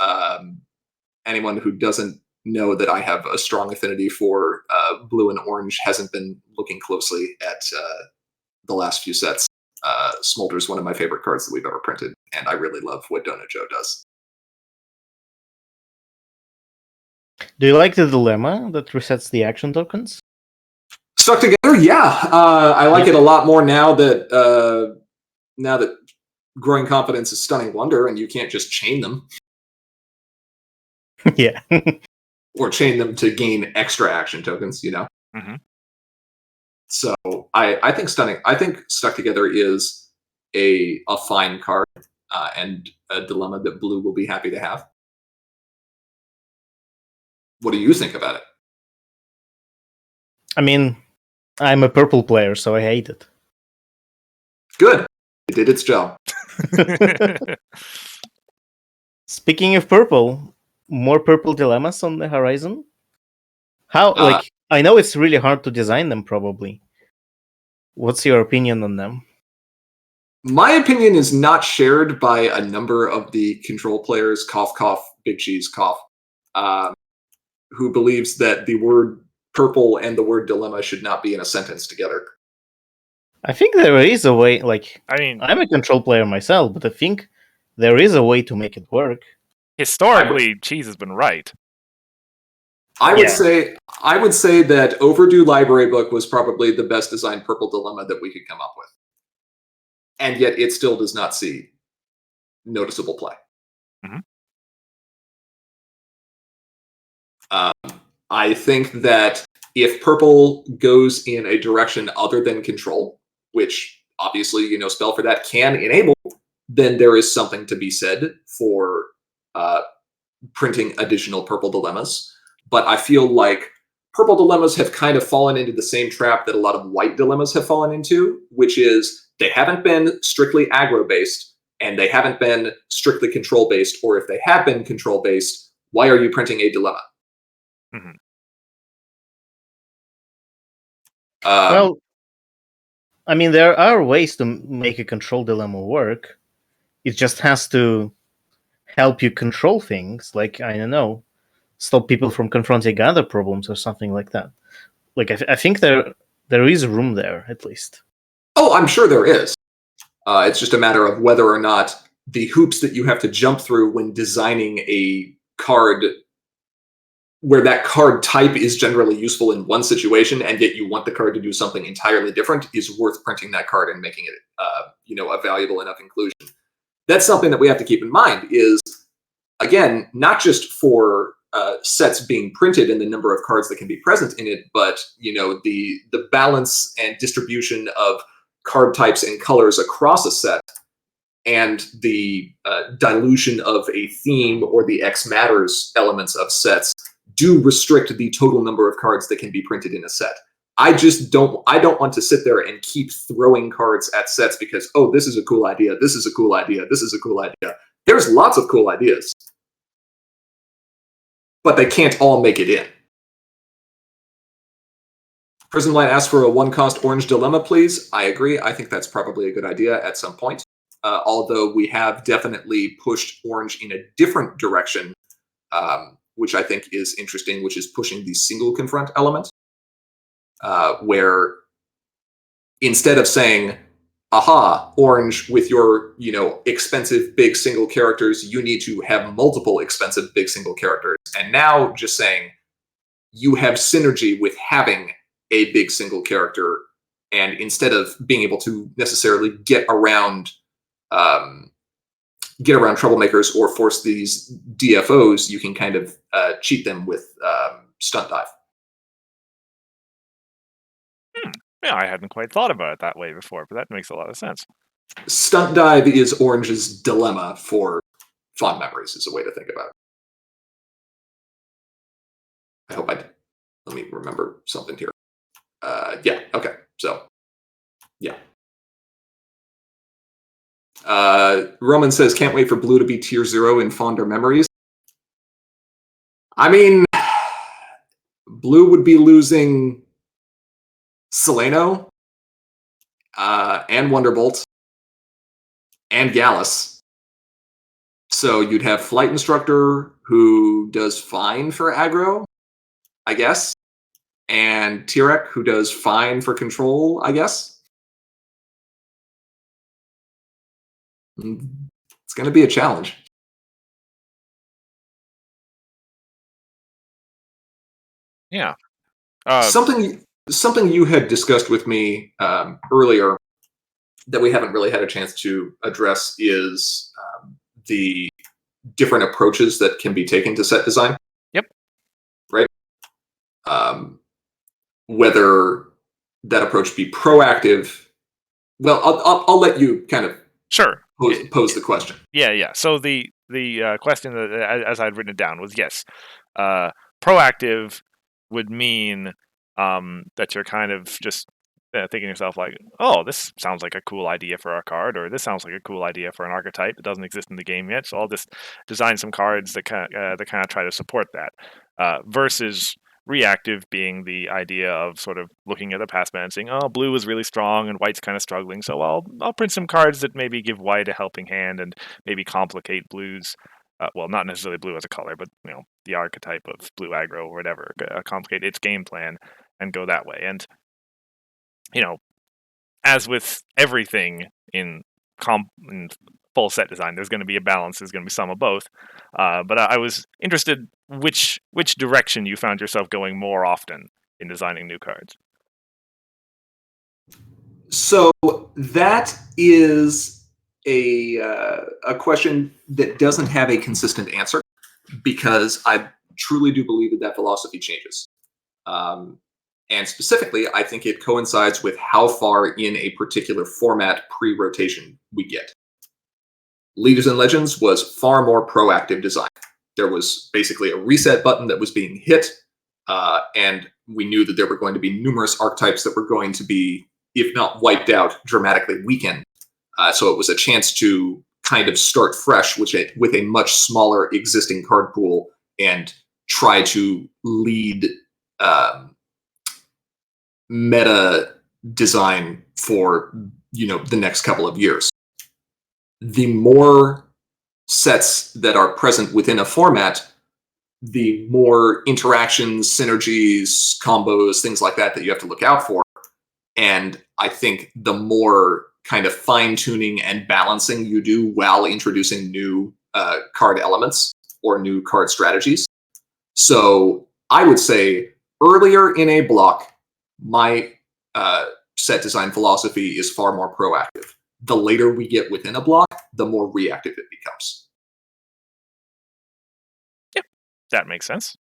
Anyone who doesn't know that I have a strong affinity for blue and orange hasn't been looking closely at the last few sets. Smolder is one of my favorite cards that we've ever printed, and I really love what Donut Joe does.
Do you like the dilemma that resets the action tokens?
Stuck together, yeah. I like it a lot more now that Growing Confidence is Stunning Wonder, and you can't just chain them.
Yeah.
Or chain them to gain extra action tokens,
Mm-hmm.
So I think Stuck Together is a fine card and a dilemma that Blue will be happy to have. What do you think about it?
I mean, I'm a purple player, so I hate it.
Good. It did its job.
Speaking of purple, more purple dilemmas on the horizon? How, I know it's really hard to design them, probably. What's your opinion on them?
My opinion is not shared by a number of the control players, cough, cough, big cheese, cough, who believes that the word purple and the word dilemma should not be in a sentence together.
I think there is a way,
I'm
a control player myself, but I think there is a way to make it work.
Historically, Cheese has been right.
I would say that Overdue Library Book was probably the best designed purple dilemma that we could come up with. And yet it still does not see noticeable play.
Mm-hmm.
I think that if purple goes in a direction other than control, which obviously, spell for that can enable, then there is something to be said for printing additional purple dilemmas. But I feel like purple dilemmas have kind of fallen into the same trap that a lot of white dilemmas have fallen into, which is they haven't been strictly aggro based and they haven't been strictly control based, or if they have been control based, why are you printing a dilemma?
Mhm.
Well, I mean, there are ways to make a control dilemma work. It just has to help you control things, like, I don't know, stop people from confronting other problems or something like that. Like, I think there is room there, at least.
Oh, I'm sure there is. It's just a matter of whether or not the hoops that you have to jump through when designing a card where that card type is generally useful in one situation, and yet you want the card to do something entirely different, is worth printing that card and making it, a valuable enough inclusion. That's something that we have to keep in mind. Is again not just for sets being printed and the number of cards that can be present in it, but the balance and distribution of card types and colors across a set, and the dilution of a theme or the X matters elements of sets do restrict the total number of cards that can be printed in a set. I don't want to sit there and keep throwing cards at sets because, oh, this is a cool idea, this is a cool idea, this is a cool idea. There's lots of cool ideas, but they can't all make it in. Prison Light asks for a one-cost orange dilemma, please. I agree. I think that's probably a good idea at some point. Although we have definitely pushed orange in a different direction, which I think is interesting, which is pushing the single confront element, where instead of saying, aha, orange with your expensive big single characters, you need to have multiple expensive big single characters. And now just saying you have synergy with having a big single character, and instead of being able to necessarily get around troublemakers or force these DFOs, you can kind of cheat them with stunt dive.
Yeah, I hadn't quite thought about it that way before, but that makes a lot of sense.
Stunt dive is Orange's dilemma for fond memories, is a way to think about it. I hope let me remember something here. Yeah, okay, so, yeah. Roman says, can't wait for blue to be tier 0 in fonder memories. I mean, blue would be losing Seleno, and Wonderbolt, and Gallus. So you'd have Flight Instructor, who does fine for aggro, I guess, and Tirek, who does fine for control, I guess. It's going to be a challenge.
Yeah.
Something you had discussed with me earlier that we haven't really had a chance to address is the different approaches that can be taken to set design.
Yep.
Right. Whether that approach be proactive. Well, I'll let you kind of pose the question.
Yeah. So the question that, as I'd written it down, was yes, proactive would mean that you're kind of just thinking to yourself like, oh, this sounds like a cool idea for our card, or this sounds like a cool idea for an archetype that doesn't exist in the game yet. So I'll just design some cards that kind of try to support that. Versus reactive being the idea of sort of looking at the past and saying, oh, blue is really strong and white's kind of struggling, so I'll print some cards that maybe give white a helping hand and maybe complicate blues. Well, not necessarily blue as a color, but the archetype of blue aggro or whatever, complicate its game plan and go that way. And as with everything in full set design, there's going to be a balance. There's going to be some of both. But I was interested which direction you found yourself going more often in designing new cards.
So that is a question that doesn't have a consistent answer, because I truly do believe that philosophy changes. And specifically, I think it coincides with how far in a particular format pre-rotation we get. Leaders and Legends was far more proactive design. There was basically a reset button that was being hit, and we knew that there were going to be numerous archetypes that were going to be, if not wiped out, dramatically weakened. So it was a chance to kind of start fresh with a much smaller existing card pool and try to lead meta design for the next couple of years. The more sets that are present within a format, the more interactions, synergies, combos, things like that you have to look out for. And I think the more kind of fine-tuning and balancing you do while introducing new card elements or new card strategies. So I would say earlier in a block, my set design philosophy is far more proactive. The later we get within a block, the more reactive it becomes.
Yep, that makes sense.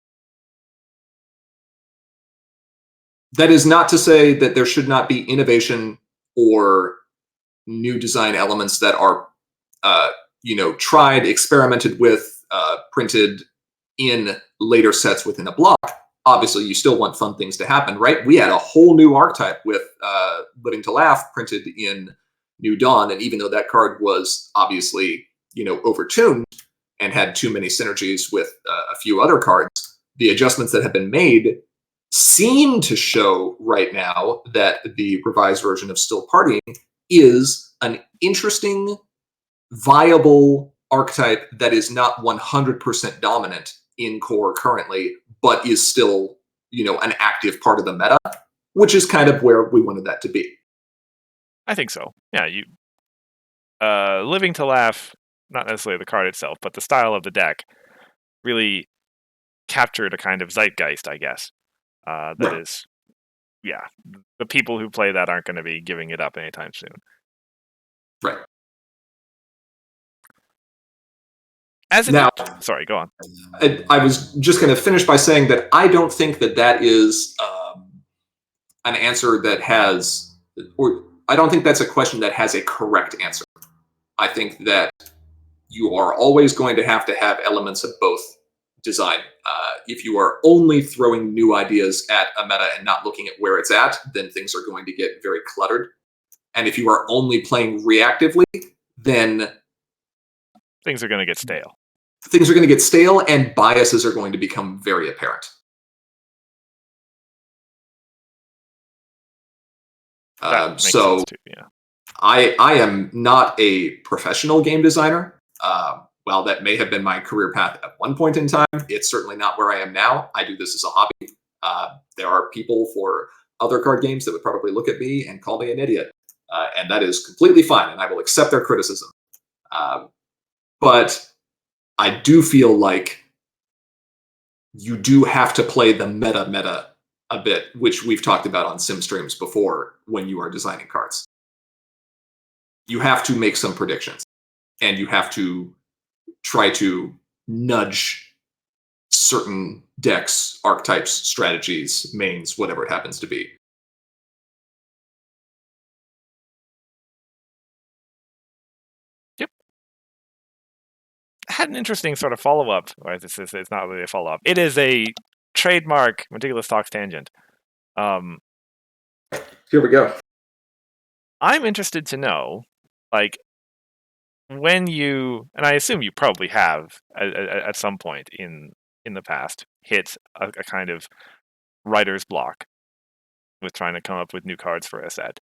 That is not to say that there should not be innovation or new design elements that are, tried, experimented with, printed in later sets within a block. Obviously, you still want fun things to happen, right? We had a whole new archetype with Living to Laugh printed in New Dawn, and even though that card was obviously, overtuned and had too many synergies with a few other cards, the adjustments that have been made seem to show right now that the revised version of Still Partying is an interesting, viable archetype that is not 100% dominant in core currently, but is still, an active part of the meta, which is kind of where we wanted that to be.
I think so. Yeah, Living to Laugh, not necessarily the card itself, but the style of the deck really captured a kind of zeitgeist, I guess. That
Right.
is, yeah, the people who play that aren't going to be giving it up anytime soon.
Right.
Sorry, go on.
I was just going to finish by saying that I don't think that is an answer that has, or I don't think that's a question that has a correct answer. I think that you are always going to have elements of both design. If you are only throwing new ideas at a meta and not looking at where it's at, then things are going to get very cluttered. And if you are only playing reactively, then
things are going to get stale.
Things are going to get stale, and biases are going to become very apparent.
That makes sense too, yeah.
I am not a professional game designer. While that may have been my career path at one point in time, it's certainly not where I am now. I do this as a hobby. There are people for other card games that would probably look at me and call me an idiot. And that is completely fine, and I will accept their criticism. But I do feel like you do have to play the meta a bit, which we've talked about on sim streams before when you are designing cards. You have to make some predictions, and you have to try to nudge certain decks, archetypes, strategies, mains, whatever it happens to be.
Yep. I had an interesting sort of follow-up. Or it's not really a follow-up. It is a trademark Meticulous Talks tangent.
Here we go.
I'm interested to know, like, when you, and I assume you probably have at some point in the past, hit a kind of writer's block with trying to come up with new cards for a set.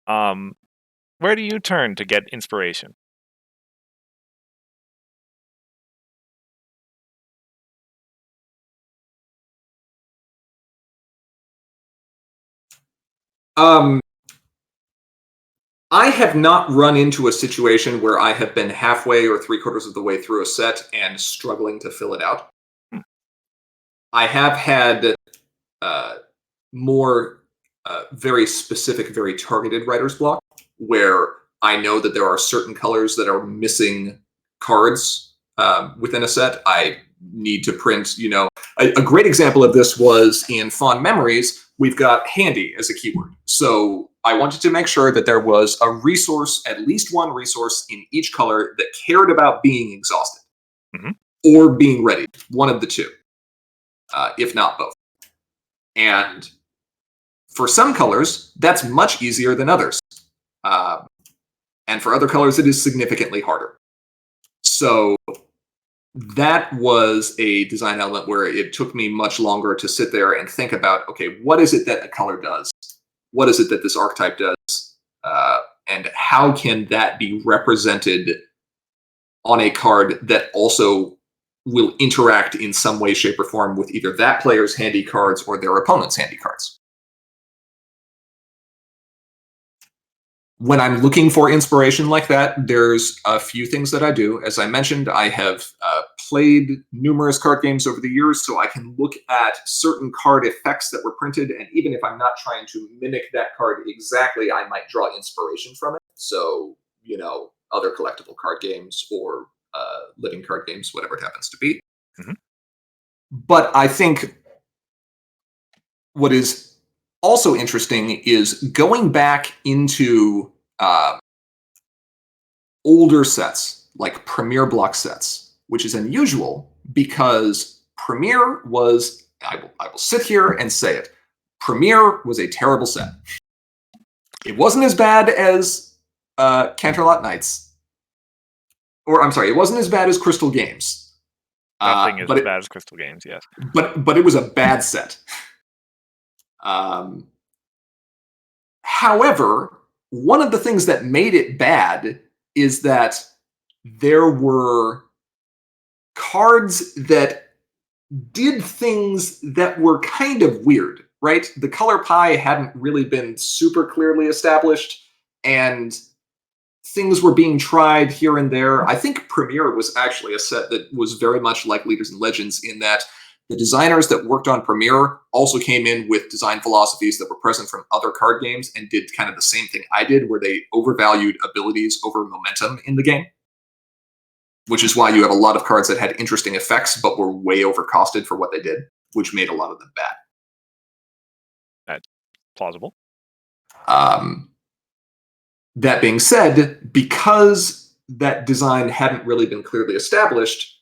Where do you turn to get inspiration?
I have not run into a situation where I have been halfway or 3/4 of the way through a set and struggling to fill it out. I have had more very specific, very targeted writer's block, where I know that there are certain colors that are missing cards within a set. I need to print, a great example of this was in Fond Memories. We've got handy as a keyword. So I wanted to make sure that there was a resource, at least one resource in each color that cared about being exhausted or being ready, one of the two, if not both. And for some colors, that's much easier than others. And for other colors, it is significantly harder. So that was a design element where it took me much longer to sit there and think about, okay, what is it that a color does? What is it that this archetype does? And how can that be represented on a card that also will interact in some way, shape, or form with either that player's handy cards or their opponent's handy cards? When I'm looking for inspiration like that, there's a few things that I do. As I mentioned, I have played numerous card games over the years, so I can look at certain card effects that were printed, and even if I'm not trying to mimic that card exactly, I might draw inspiration from it. So, other collectible card games or living card games, whatever it happens to be. But I think what is also interesting is going back into older sets, like Premier block sets, which is unusual because Premier was, I will sit here and say it, Premier was a terrible set. It wasn't as bad as Canterlot Knights. Or, I'm sorry, it wasn't as bad as Crystal Games.
Nothing as bad as Crystal Games, yes.
But it was a bad set. However, one of the things that made it bad is that there were cards that did things that were kind of weird, right? The color pie hadn't really been super clearly established, and things were being tried here and there. I think Premier was actually a set that was very much like Leaders and Legends in that the designers that worked on Premier also came in with design philosophies that were present from other card games and did kind of the same thing I did, where they overvalued abilities over momentum in the game, which is why you have a lot of cards that had interesting effects but were way overcosted for what they did, which made a lot of them bad.
That's plausible.
That being said, because that design hadn't really been clearly established,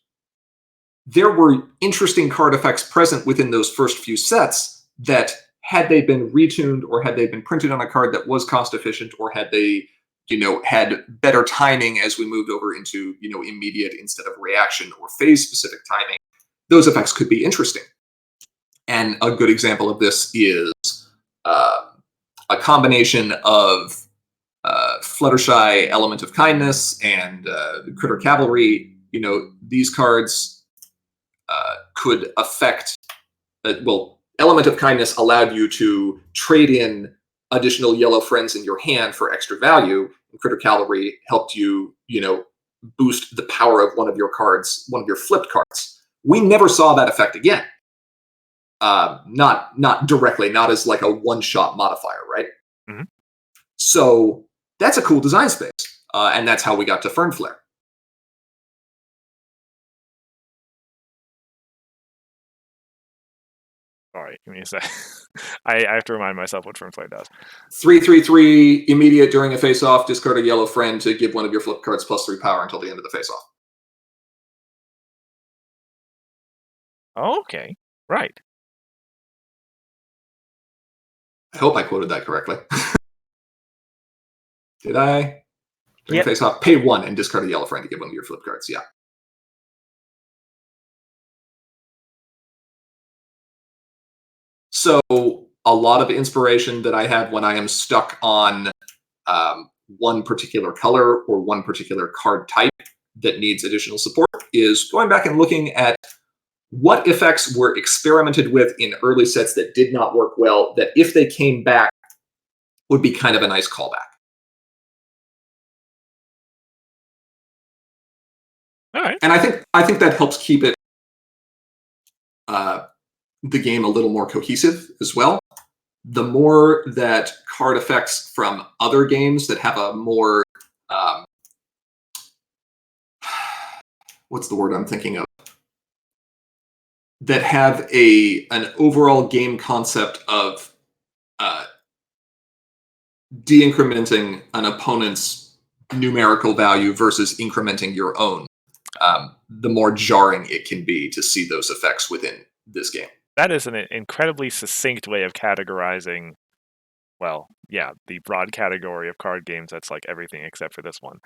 there were interesting card effects present within those first few sets that, had they been retuned or had they been printed on a card that was cost efficient, or had they, had better timing as we moved over into, immediate instead of reaction or phase specific timing, those effects could be interesting. And a good example of this is a combination of Fluttershy, Element of Kindness, and Critter Cavalry. These cards could affect, Element of Kindness allowed you to trade in additional yellow friends in your hand for extra value, and Critter Cavalry helped you, boost the power of one of your cards, one of your flipped cards. We never saw that effect again. Not directly, not as like a one-shot modifier, right? So that's a cool design space, and that's how we got to Fern Flare.
Sorry, give me a sec. I have to remind myself what Fern Flare does.
3/3/3, immediate during a face-off, discard a yellow friend to give one of your flip cards +3 power until the end of the face-off.
Okay, right.
I hope I quoted that correctly. Did I? During face-off, pay 1 and discard a yellow friend to give one of your flip cards. Yeah. So a lot of inspiration that I have when I am stuck on one particular color or one particular card type that needs additional support is going back and looking at what effects were experimented with in early sets that did not work well, that if they came back would be kind of a nice callback.
All right.
And I think that helps keep it the game a little more cohesive as well. The more that card effects from other games that have a more what's the word I'm thinking of? that have an overall game concept of de-incrementing an opponent's numerical value versus incrementing your own, the more jarring it can be to see those effects within this game.
That is an incredibly succinct way of categorizing, well, yeah, the broad category of card games that's like everything except for this one.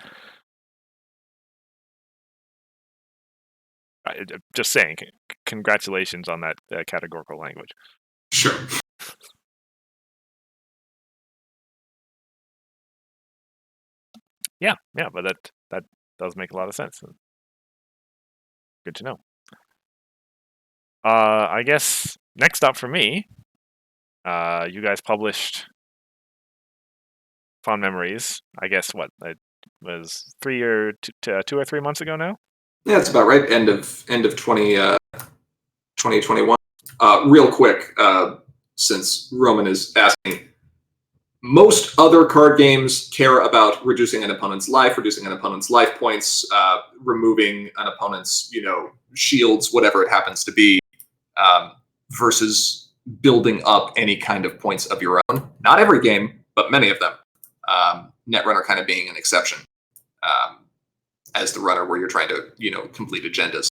Just saying, congratulations on that categorical language.
Sure.
Yeah, but that does make a lot of sense. Good to know. I guess next up for me, you guys published Fond Memories. I guess what it was 2 or 3 months ago now.
Yeah, that's about right. End of 2021. Real quick, since Roman is asking, most other card games care about reducing an opponent's life points, removing an opponent's, shields, whatever it happens to be, versus building up any kind of points of your own. Not every game, but many of them. Netrunner kind of being an exception, as the runner where you're trying to, complete agendas.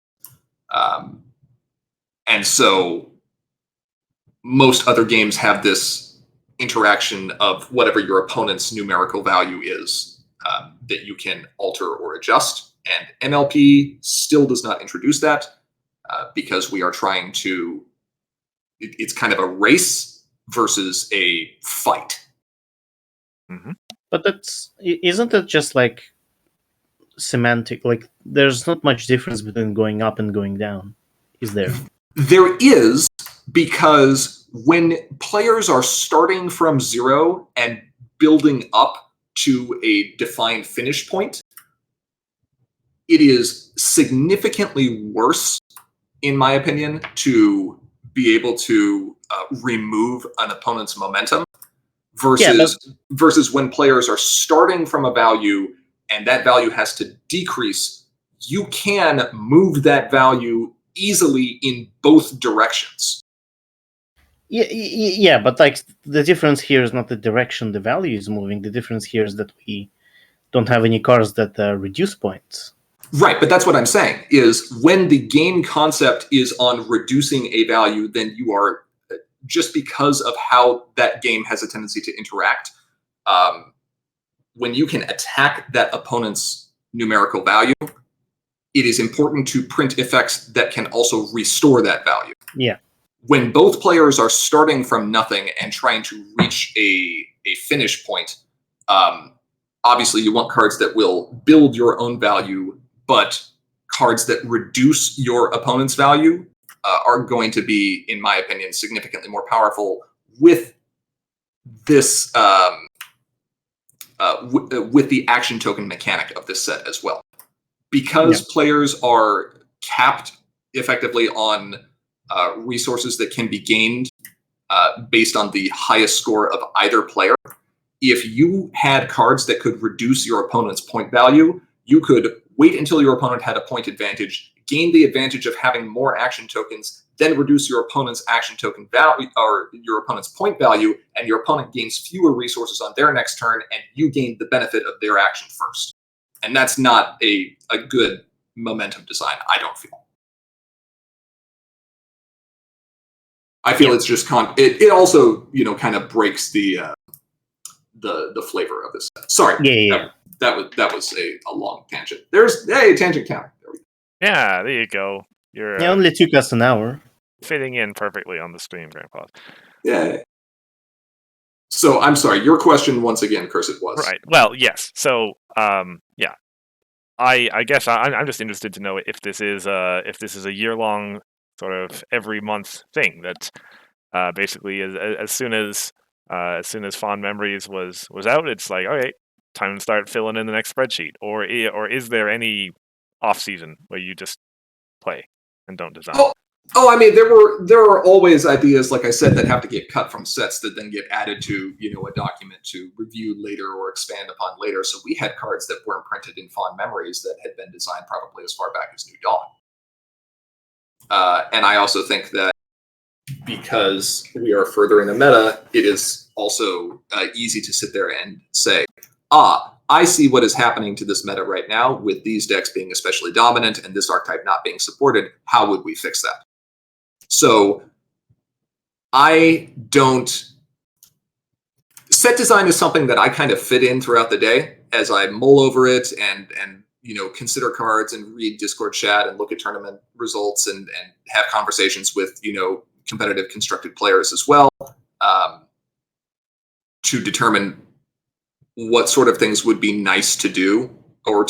And so most other games have this interaction of whatever your opponent's numerical value is, that you can alter or adjust. And MLP still does not introduce that, because we are trying to, it's kind of a race versus a fight.
Mm-hmm.
But isn't it just like semantic? Like, there's not much difference between going up and going down, is there?
There is, because when players are starting from 0 and building up to a defined finish point, it is significantly worse, in my opinion, to be able to remove an opponent's momentum versus when players are starting from a value and that value has to decrease. You can move that value easily in both directions.
Yeah, but like the difference here is not the direction the value is moving. The difference here is that we don't have any cards that reduce points.
Right, but that's what I'm saying, is when the game concept is on reducing a value, then you are, just because of how that game has a tendency to interact, when you can attack that opponent's numerical value, it is important to print effects that can also restore that value.
Yeah.
When both players are starting from nothing and trying to reach a finish point, obviously you want cards that will build your own value, but cards that reduce your opponent's value are going to be, in my opinion, significantly more powerful with this, with the action token mechanic of this set as well. Because players are capped effectively on resources that can be gained based on the highest score of either player. If you had cards that could reduce your opponent's point value, you could wait until your opponent had a point advantage, gain the advantage of having more action tokens, then reduce your opponent's action token value or your opponent's point value, and your opponent gains fewer resources on their next turn, and you gain the benefit of their action first. And that's not a good momentum design, I don't feel. I feel it's just it also, kind of breaks the flavor of this set. Sorry.
Yeah.
That was a long tangent. There's a tangent counter. There we go.
Yeah, there you go. You're
It only took us an hour.
fitting in perfectly on the stream, Grandpa.
Yeah. So I'm sorry. Your question once again, Cursed, was
Right. Well, yes. So, yeah. I guess I'm just interested to know if this is a year-long sort of every month thing that basically as soon as Fond Memories was out, it's like, okay, time to start filling in the next spreadsheet, or is there any off season where you just play and don't design?
I mean, there are always ideas, like I said, that have to get cut from sets that then get added to, a document to review later or expand upon later. So we had cards that weren't printed in Fond Memories that had been designed probably as far back as New Dawn. And I also think that because we are further in the meta, it is also easy to sit there and say, I see what is happening to this meta right now with these decks being especially dominant and this archetype not being supported. How would we fix that? So I don't. Set design is something that I kind of fit in throughout the day as I mull over it and consider cards and read Discord chat and look at tournament results and have conversations with competitive constructed players as well, to determine what sort of things would be nice to do or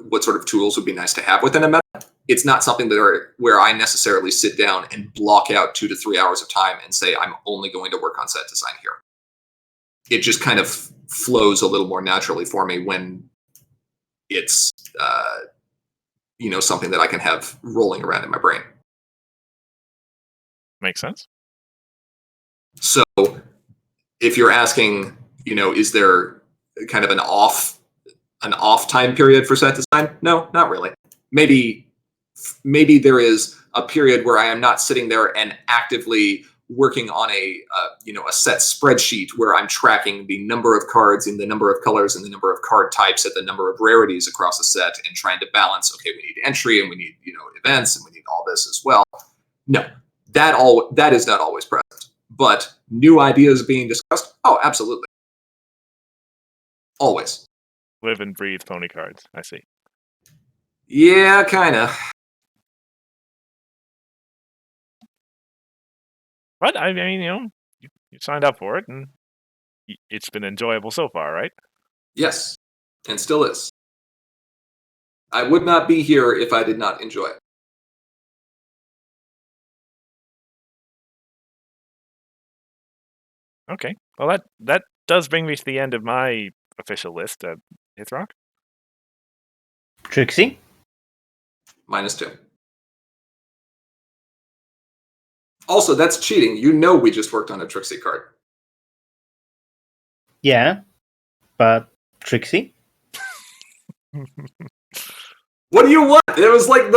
what sort of tools would be nice to have within a meta. It's not something where I necessarily sit down and block out 2 to 3 hours of time and say I'm only going to work on set design here. It just kind of flows a little more naturally for me when it's something that I can have rolling around in my brain.
Makes sense.
So if you're asking, is there kind of an off time period for set design? No, not really. Maybe there is a period where I am not sitting there and actively working on a set spreadsheet where I'm tracking the number of cards in the number of colors and the number of card types at the number of rarities across a set and trying to balance, okay, we need entry and we need, events and we need all this as well. No, that is not always present. But new ideas being discussed, oh, absolutely. Always.
Live and breathe pony cards, I see.
Yeah, kind of.
But I mean, you signed up for it, and it's been enjoyable so far, right?
Yes, and still is. I would not be here if I did not enjoy it.
Okay. Well, that does bring me to the end of my official list. Hithrock?
Trixie?
-2. Also, that's cheating. We just worked on a Trixie card.
Yeah, but Trixie?
What do you want? It was like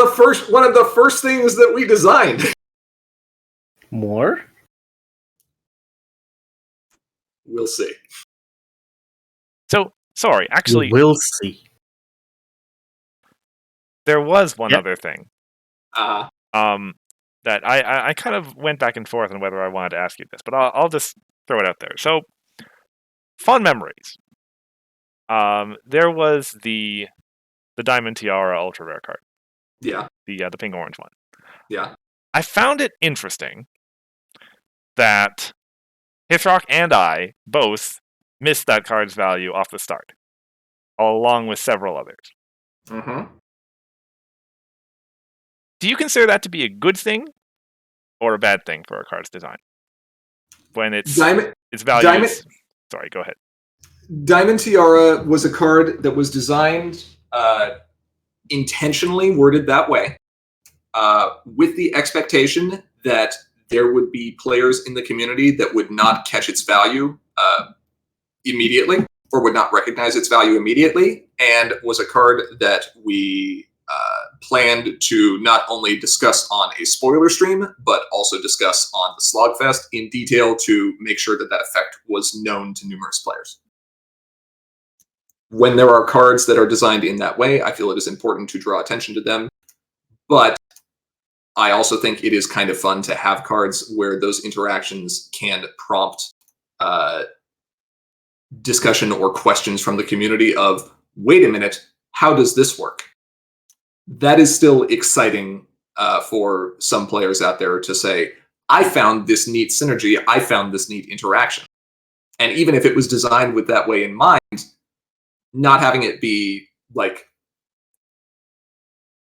one of the first things that we designed.
More?
We'll see.
So, sorry, actually,
we'll see.
There was one other thing. That I kind of went back and forth on whether I wanted to ask you this, but I'll just throw it out there. So, fun memories. There was the Diamond Tiara Ultra Rare card.
Yeah.
The pink orange one.
Yeah.
I found it interesting that Hithrock and I both missed that card's value off the start, along with several others.
Mm-hmm.
Do you consider that to be a good thing or a bad thing for a card's design? When its value is... Sorry, go ahead.
Diamond Tiara was a card that was designed intentionally worded that way, with the expectation that there would be players in the community that would not catch its value immediately or would not recognize its value immediately, and was a card that we planned to not only discuss on a spoiler stream, but also discuss on the Slogfest in detail to make sure that effect was known to numerous players. When there are cards that are designed in that way, I feel it is important to draw attention to them. But I also think it is kind of fun to have cards where those interactions can prompt discussion or questions from the community of, wait a minute, how does this work? That is still exciting for some players out there to say, I found this neat synergy, I found this neat interaction. And even if it was designed with that way in mind, not having it be like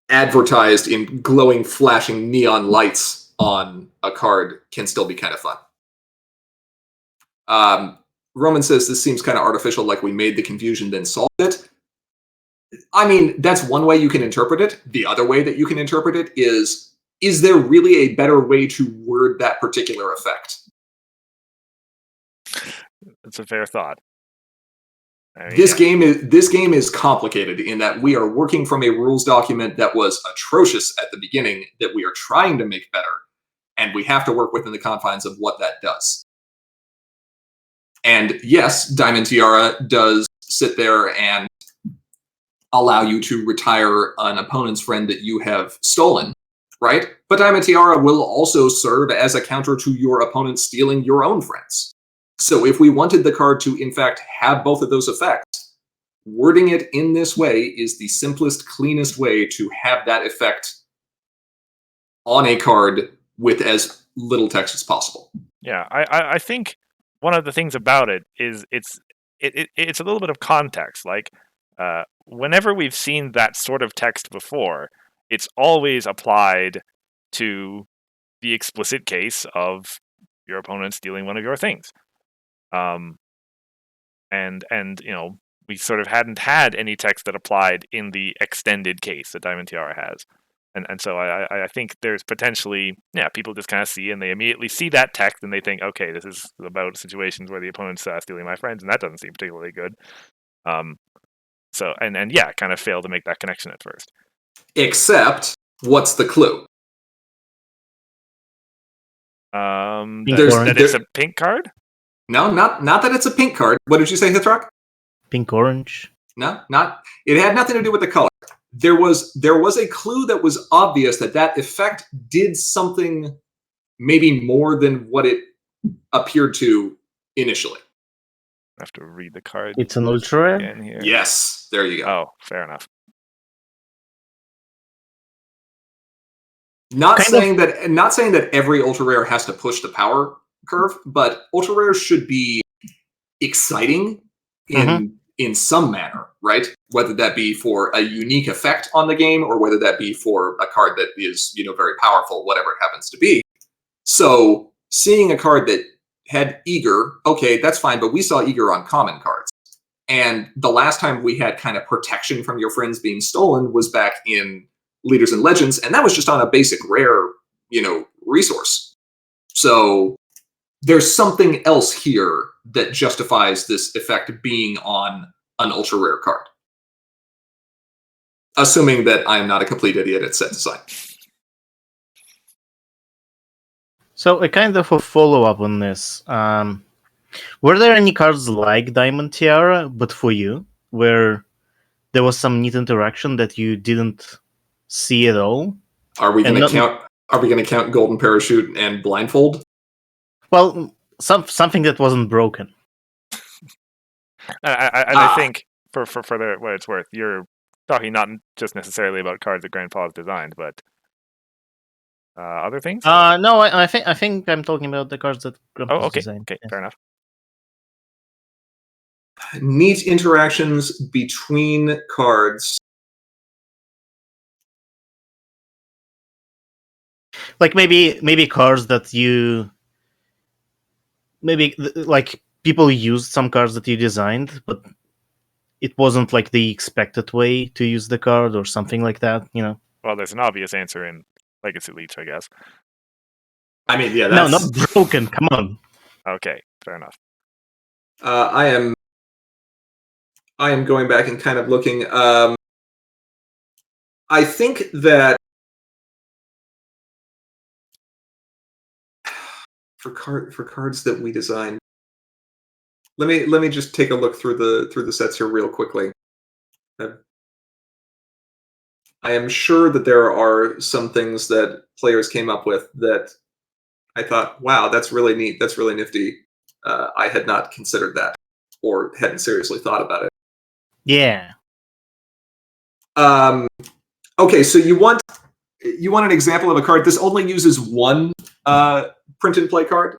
advertised in glowing, flashing neon lights on a card can still be kind of fun. Roman says this seems kind of artificial, like we made the confusion, then solved it. I mean, that's one way you can interpret it. The other way that you can interpret it is there really a better way to word that particular effect?
It's a fair thought.
This game is complicated in that we are working from a rules document that was atrocious at the beginning that we are trying to make better, and we have to work within the confines of what that does. And yes, Diamond Tiara does sit there and allow you to retire an opponent's friend that you have stolen, right? But Diamond Tiara will also serve as a counter to your opponent stealing your own friends. So if we wanted the card to, in fact, have both of those effects, wording it in this way is the simplest, cleanest way to have that effect on a card with as little text as possible.
Yeah, I think one of the things about it is it's a little bit of context. Like, whenever we've seen that sort of text before, it's always applied to the explicit case of your opponent stealing one of your things. And we sort of hadn't had any text that applied in the extended case that Diamond Tiara has. And so I think there's potentially, people just kind of see and they immediately see that text and they think, okay, this is about situations where the opponent's stealing my friends, and that doesn't seem particularly good. So kind of fail to make that connection at first.
Except, what's the clue?
That it's a pink card?
No, not that it's a pink card. What did you say, Hithrock?
Pink orange?
No, not. It had nothing to do with the color. There was a clue that was obvious that effect did something maybe more than what it appeared to initially.
I have to read the card.
It's an ultra
rare? Here. Yes, there you go.
Oh, fair enough.
Not saying that every ultra rare has to push the power curve, but ultra rares should be exciting in some manner, right? Whether that be for a unique effect on the game or whether that be for a card that is, very powerful, whatever it happens to be. So seeing a card that had Eager, okay, that's fine, but we saw Eager on common cards. And the last time we had kind of protection from your friends being stolen was back in Leaders and Legends, and that was just on a basic rare, resource. So there's something else here that justifies this effect being on an ultra rare card. Assuming that I'm not a complete idiot at set design.
So a kind of a follow-up on this. Were there any cards like Diamond Tiara, but for you, where there was some neat interaction that you didn't see at all?
Are we going to count Golden Parachute and Blindfold?
Well, something that wasn't broken.
I think for what it's worth, you're talking not just necessarily about cards that Grandpa's designed, but other things.
No, I think I'm talking about the cards that Grandpa's designed.
Okay, fair enough.
Neat interactions between cards.
Like maybe cards that you like people used some cards that you designed, but it wasn't like the expected way to use the card or something like that,
Well, there's an obvious answer in Legacy Leech, I guess.
I mean, yeah,
no, not broken. Come on.
Okay, fair enough.
I am going back and kind of looking. I think that for cards that we designed, let me just take a look through the sets here real quickly. I am sure that there are some things that players came up with that I thought, wow, that's really neat. That's really nifty. I had not considered that or hadn't seriously thought about it.
Yeah.
Okay, so you want an example of a card. This only uses one print and play card,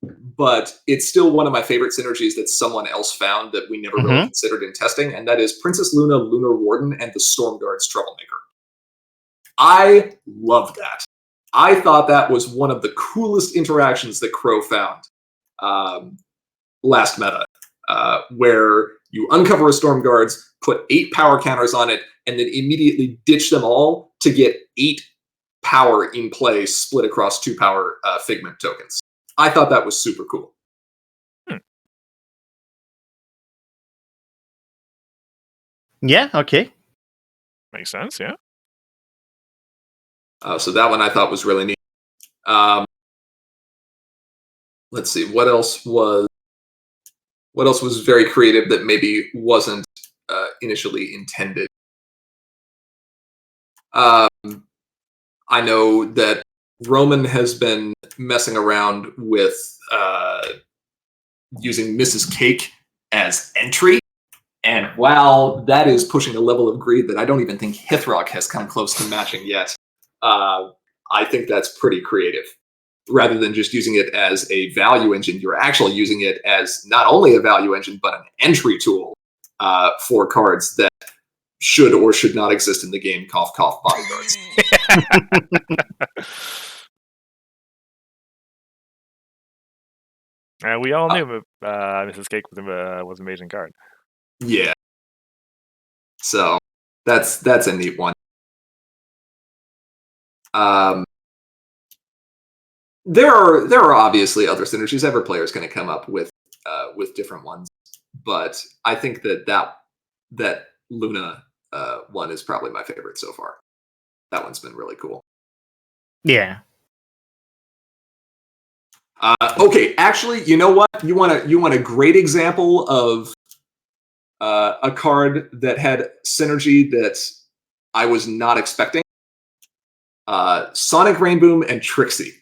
but it's still one of my favorite synergies that someone else found that we never really considered in testing, and that is Princess Luna, Lunar Warden, and the Stormguard's Troublemaker. I love that. I thought that was one of the coolest interactions that Crow found last meta, where you uncover a Stormguards, put 8 power counters on it, and then immediately ditch them all to get 8 power in play split across 2 power Figment tokens. I thought that was super cool.
Yeah. Okay.
Makes sense. Yeah.
So that one I thought was really neat. Let's see, what else was very creative that maybe wasn't initially intended. I know that Roman has been messing around with using Mrs. Cake as entry. And while that is pushing a level of greed that I don't even think Hithrock has come close to matching yet, I think that's pretty creative. Rather than just using it as a value engine, you're actually using it as not only a value engine, but an entry tool for cards that should or should not exist in the game. Cough, cough, bodyguards.
We all knew Mrs. Cake was an amazing card.
Yeah. So that's a neat one. There are obviously other synergies. Every player is going to come up with different ones, but I think that Luna one is probably my favorite so far. That one's been really cool.
Yeah.
Okay, actually, you know what? You want a great example of a card that had synergy that I was not expecting? Sonic Rainboom and Trixie.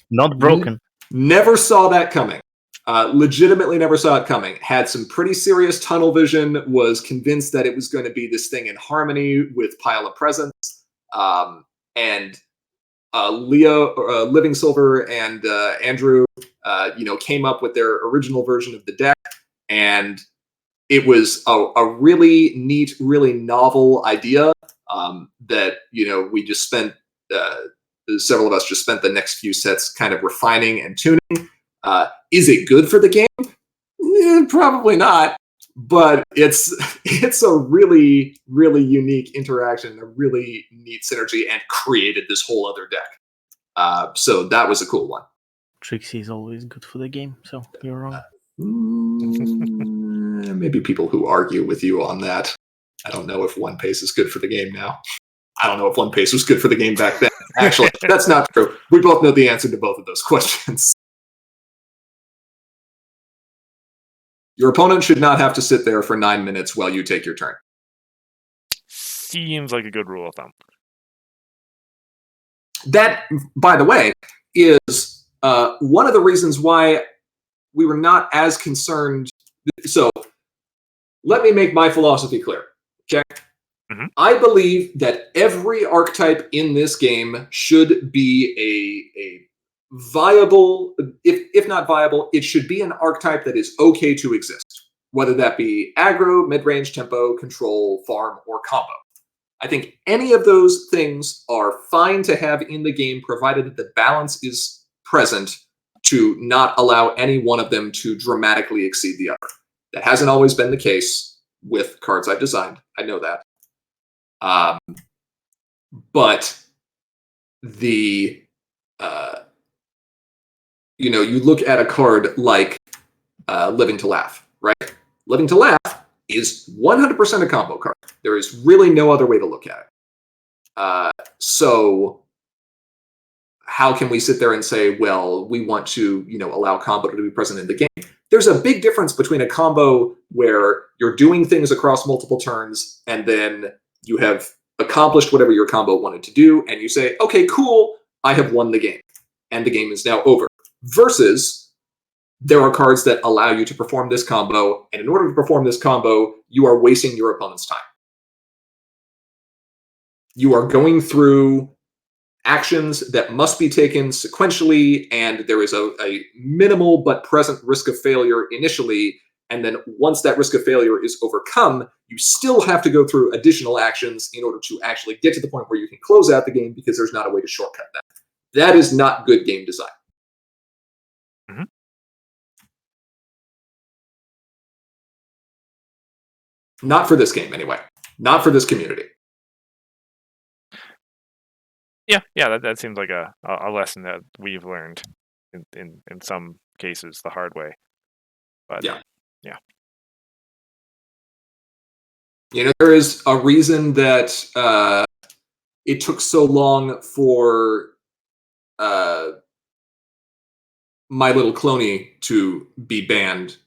Not broken.
Never saw that coming. Legitimately never saw it coming. Had some pretty serious tunnel vision. Was convinced that it was going to be this thing in harmony with Pile of Presents. And Living Silver and Andrew, came up with their original version of the deck, and it was a really neat, really novel idea that we just spent. Several of us just spent the next few sets kind of refining and tuning. Is it good for the game? Probably not, but it's a really, really unique interaction, a really neat synergy, and created this whole other deck. So that was a cool one.
Trixie is always good for the game, so you're wrong.
Maybe people who argue with you on that. I don't know if one pace is good for the game now. I don't know if one pace was good for the game back then. Actually, that's not true. We both know the answer to both of those questions. Your opponent should not have to sit there for 9 minutes while you take your turn.
Seems like a good rule of thumb.
That, by the way, is one of the reasons why we were not as concerned. So let me make my philosophy clear. Okay.
Mm-hmm.
I believe that every archetype in this game should be a viable, if not viable, it should be an archetype that is okay to exist, whether that be aggro, mid-range, tempo, control, farm, or combo. I think any of those things are fine to have in the game, provided that the balance is present to not allow any one of them to dramatically exceed the other. That hasn't always been the case with cards I've designed. I know that. But the you look at a card like Living to Laugh, right? Living to Laugh is 100% a combo card. There is really no other way to look at it. So how can we sit there and say, well, we want to allow combo to be present in the game? There's a big difference between a combo where you're doing things across multiple turns and then you have accomplished whatever your combo wanted to do, and you say, okay, cool, I have won the game, and the game is now over. Versus, there are cards that allow you to perform this combo, and in order to perform this combo, you are wasting your opponent's time. You are going through actions that must be taken sequentially, and there is a minimal but present risk of failure initially. And then once that risk of failure is overcome, you still have to go through additional actions in order to actually get to the point where you can close out the game, because there's not a way to shortcut that. That is not good game design.
Mm-hmm.
Not for this game, anyway. Not for this community.
Yeah, that seems like a lesson that we've learned in some cases the hard way. But yeah.
There is a reason that it took so long for My Little Cloney to be banned,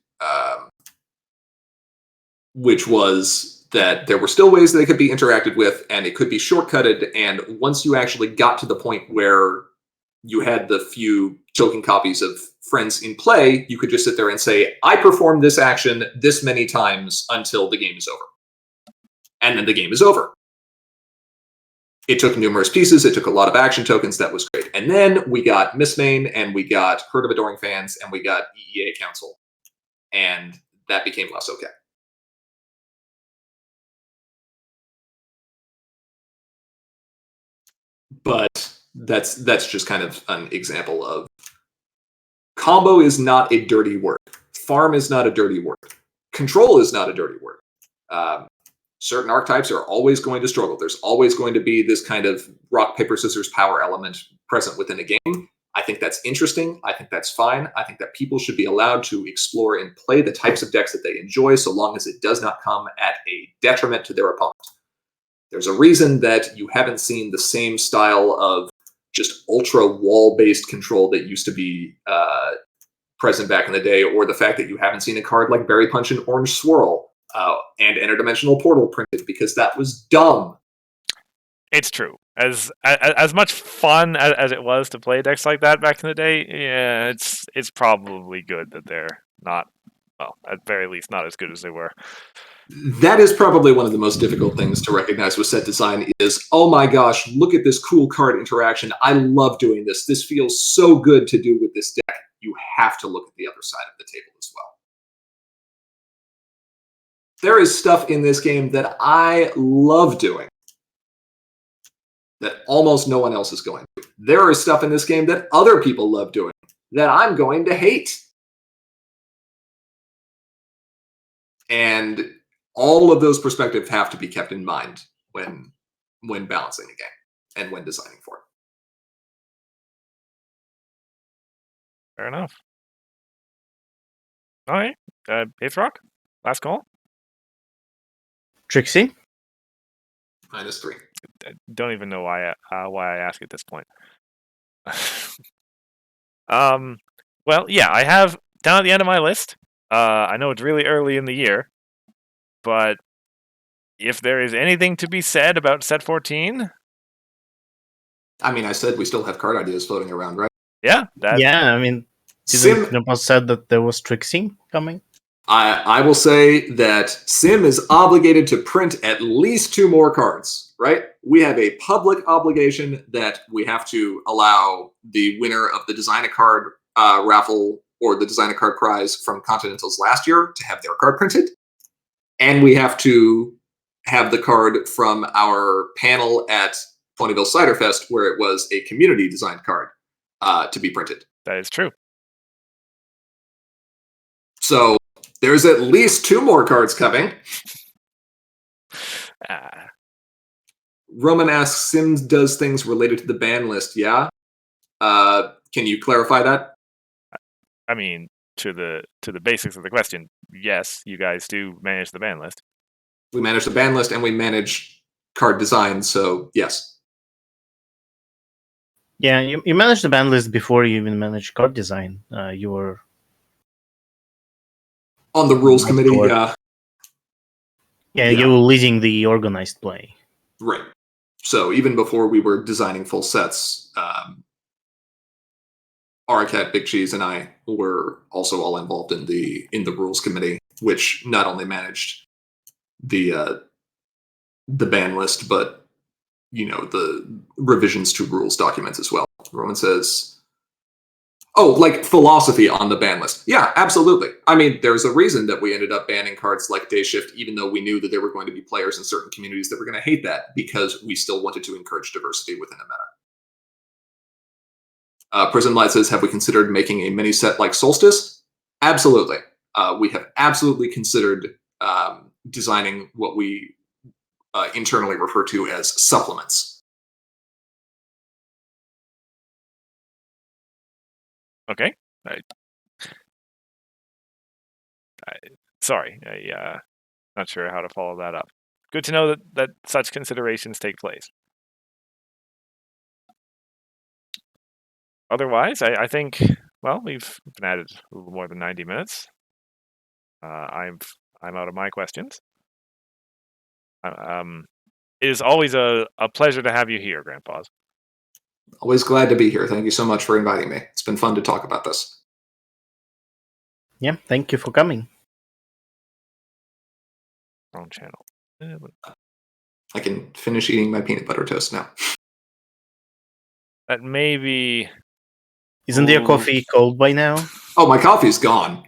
which was that there were still ways they could be interacted with, and it could be shortcutted. And once you actually got to the point where you had the few token copies of friends in play, you could just sit there and say, I performed this action this many times until the game is over. And then the game is over. It took numerous pieces. It took a lot of action tokens. That was great. And then we got Miss Main, and we got Herd of Adoring Fans, and we got EEA Council. And that became less okay. But that's just kind of an example of combo is not a dirty word. Farm is not a dirty word. Control is not a dirty word. Certain archetypes are always going to struggle. There's always going to be this kind of rock, paper, scissors power element present within a game. I think that's interesting. I think that's fine. I think that people should be allowed to explore and play the types of decks that they enjoy, so long as it does not come at a detriment to their opponent. There's a reason that you haven't seen the same style of just ultra wall-based control that used to be present back in the day, or the fact that you haven't seen a card like Berry Punch and Orange Swirl and Interdimensional Portal printed, because that was dumb.
It's true. As much fun as it was to play decks like that back in the day, yeah, it's probably good that they're not, well, at very least, not as good as they were.
That is probably one of the most difficult things to recognize with set design is, oh my gosh, look at this cool card interaction. I love doing this. This feels so good to do with this deck. You have to look at the other side of the table as well. There is stuff in this game that I love doing that almost no one else is going to. There is stuff in this game that other people love doing that I'm going to hate. And all of those perspectives have to be kept in mind when balancing a game and when designing for it.
Fair enough. All right. Ace Rock, last call.
Trixie?
-3.
I don't even know why I ask at this point. Well, yeah, I have down at the end of my list. I know it's really early in the year, but if there is anything to be said about set 14,
I mean, I said we still have card ideas floating around, right?
yeah,
Yeah, I mean,
Sim.
Knoppa said that there was Trixie coming.
I will say that Sim is obligated to print at least 2 more cards, right? We have a public obligation that we have to allow the winner of the Design a Card raffle or the Design a Card prize from Continentals last year to have their card printed. And we have to have the card from our panel at Ponyville Cider Fest, where it was a community designed card to be printed.
that is true.
So there's at least 2 more cards coming. Roman asks, Sims does things related to the ban list, yeah? Can you clarify that?
I mean, to the basics of the question, yes, you guys do manage the ban list.
We manage the ban list and we manage card design, so yes.
Yeah, you managed the ban list before you even managed card design. You were
on the rules committee,
yeah. Yeah, you were leading the organized play.
Right. So even before we were designing full sets, Aracat, Big Cheese, and I were also all involved in the rules committee, which not only managed the ban list, but the revisions to rules documents as well. Roman says, oh, like philosophy on the ban list. Yeah, absolutely. I mean, there's a reason that we ended up banning cards like Day Shift, even though we knew that there were going to be players in certain communities that were going to hate that, because we still wanted to encourage diversity within a meta. Prism Light says, have we considered making a mini set like Solstice? Absolutely. We have absolutely considered designing what we internally refer to as supplements.
Okay. Sorry, not sure how to follow that up. good to know that such considerations take place. Otherwise, I think, well, we've been at it a little more than 90 minutes. I'm out of my questions. It is always a pleasure to have you here, Grandpa's.
Always glad to be here. Thank you so much for inviting me. It's been fun to talk about this.
Yeah, thank you for coming.
Wrong channel.
I can finish eating my peanut butter toast now.
That may be...
Isn't your coffee cold by now?
Oh, my coffee's gone.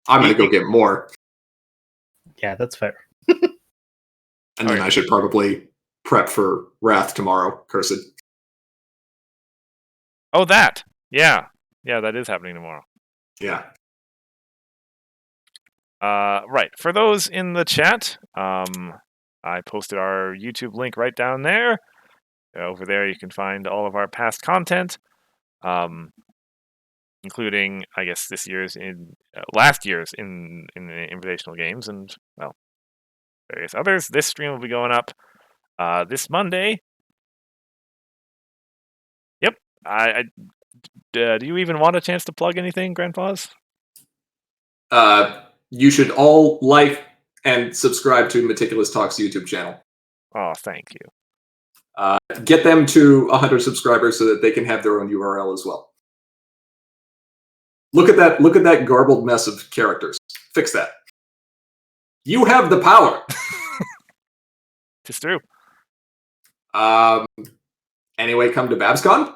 I'm going to go get more.
Yeah, that's fair.
And then I should probably prep for Wrath tomorrow, cursed.
Oh, that! Yeah. Yeah, that is happening tomorrow.
Yeah.
Right. For those in the chat, I posted our YouTube link right down there. Over there, you can find all of our past content, including, I guess, last year's in the Invitational games, and well, various others. This stream will be going up this Monday. Yep. Do you even want a chance to plug anything, Grandpa's?
You should all like and subscribe to Meticulous Talks YouTube channel.
Oh, thank you.
Get them to 100 subscribers so that they can have their own URL as well. Look at that garbled mess of characters. Fix that. You have the power.
It's true.
Anyway, come to BabsCon.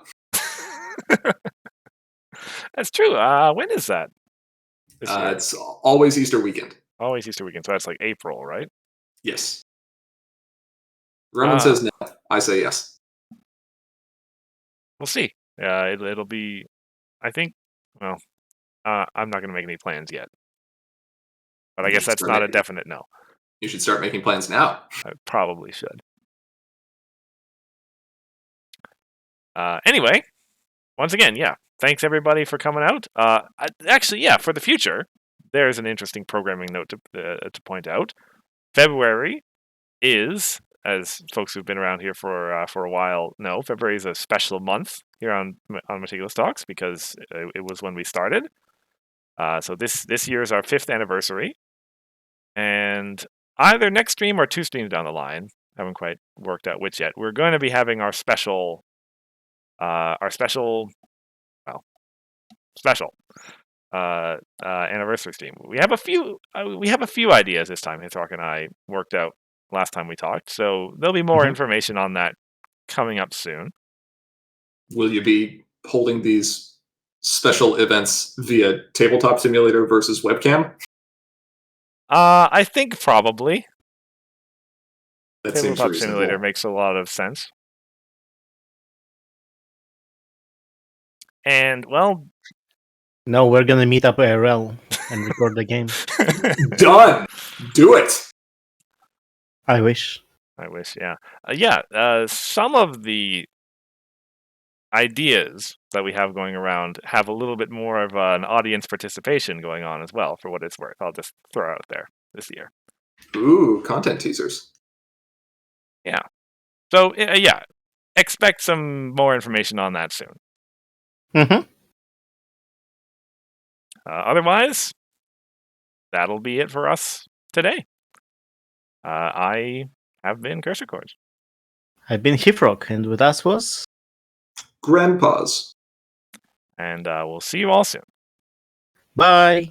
That's true. When is that?
It's always Easter weekend.
Always Easter weekend, so that's like April, right?
Yes. Roman says no. I say yes.
We'll see. It'll be, I think, well, I'm not going to make any plans yet. But I guess that's not a definite no.
You should start making plans now.
I probably should. Anyway, once again, yeah, thanks everybody for coming out. Actually, yeah, for the future, there's an interesting programming note to point out. February is, as folks who've been around here for a while know, February is a special month here on Meticulous Talks because it was when we started. So this year is our 5th anniversary, and either next stream or 2 streams down the line, haven't quite worked out which yet. We're going to be having our special anniversary stream. We have a few ideas this time. Hithark and I worked out last time we talked, so there'll be more information on that coming up soon.
Will you be holding these special events via Tabletop Simulator versus webcam?
I think probably.
That seems
Tabletop
reasonable.
Simulator makes a lot of sense. And, well...
No, we're gonna meet up IRL and record the game.
Done! Do it!
I wish,
yeah. Some of the ideas that we have going around have a little bit more of an audience participation going on as well, for what it's worth. I'll just throw out there this year.
Ooh, content teasers.
Yeah. So, yeah, expect some more information on that soon. Otherwise, that'll be it for us today. I have been Cursor Chords.
I've been Hifrock, and with us was
Grandpa's.
And we'll see you all soon.
Bye.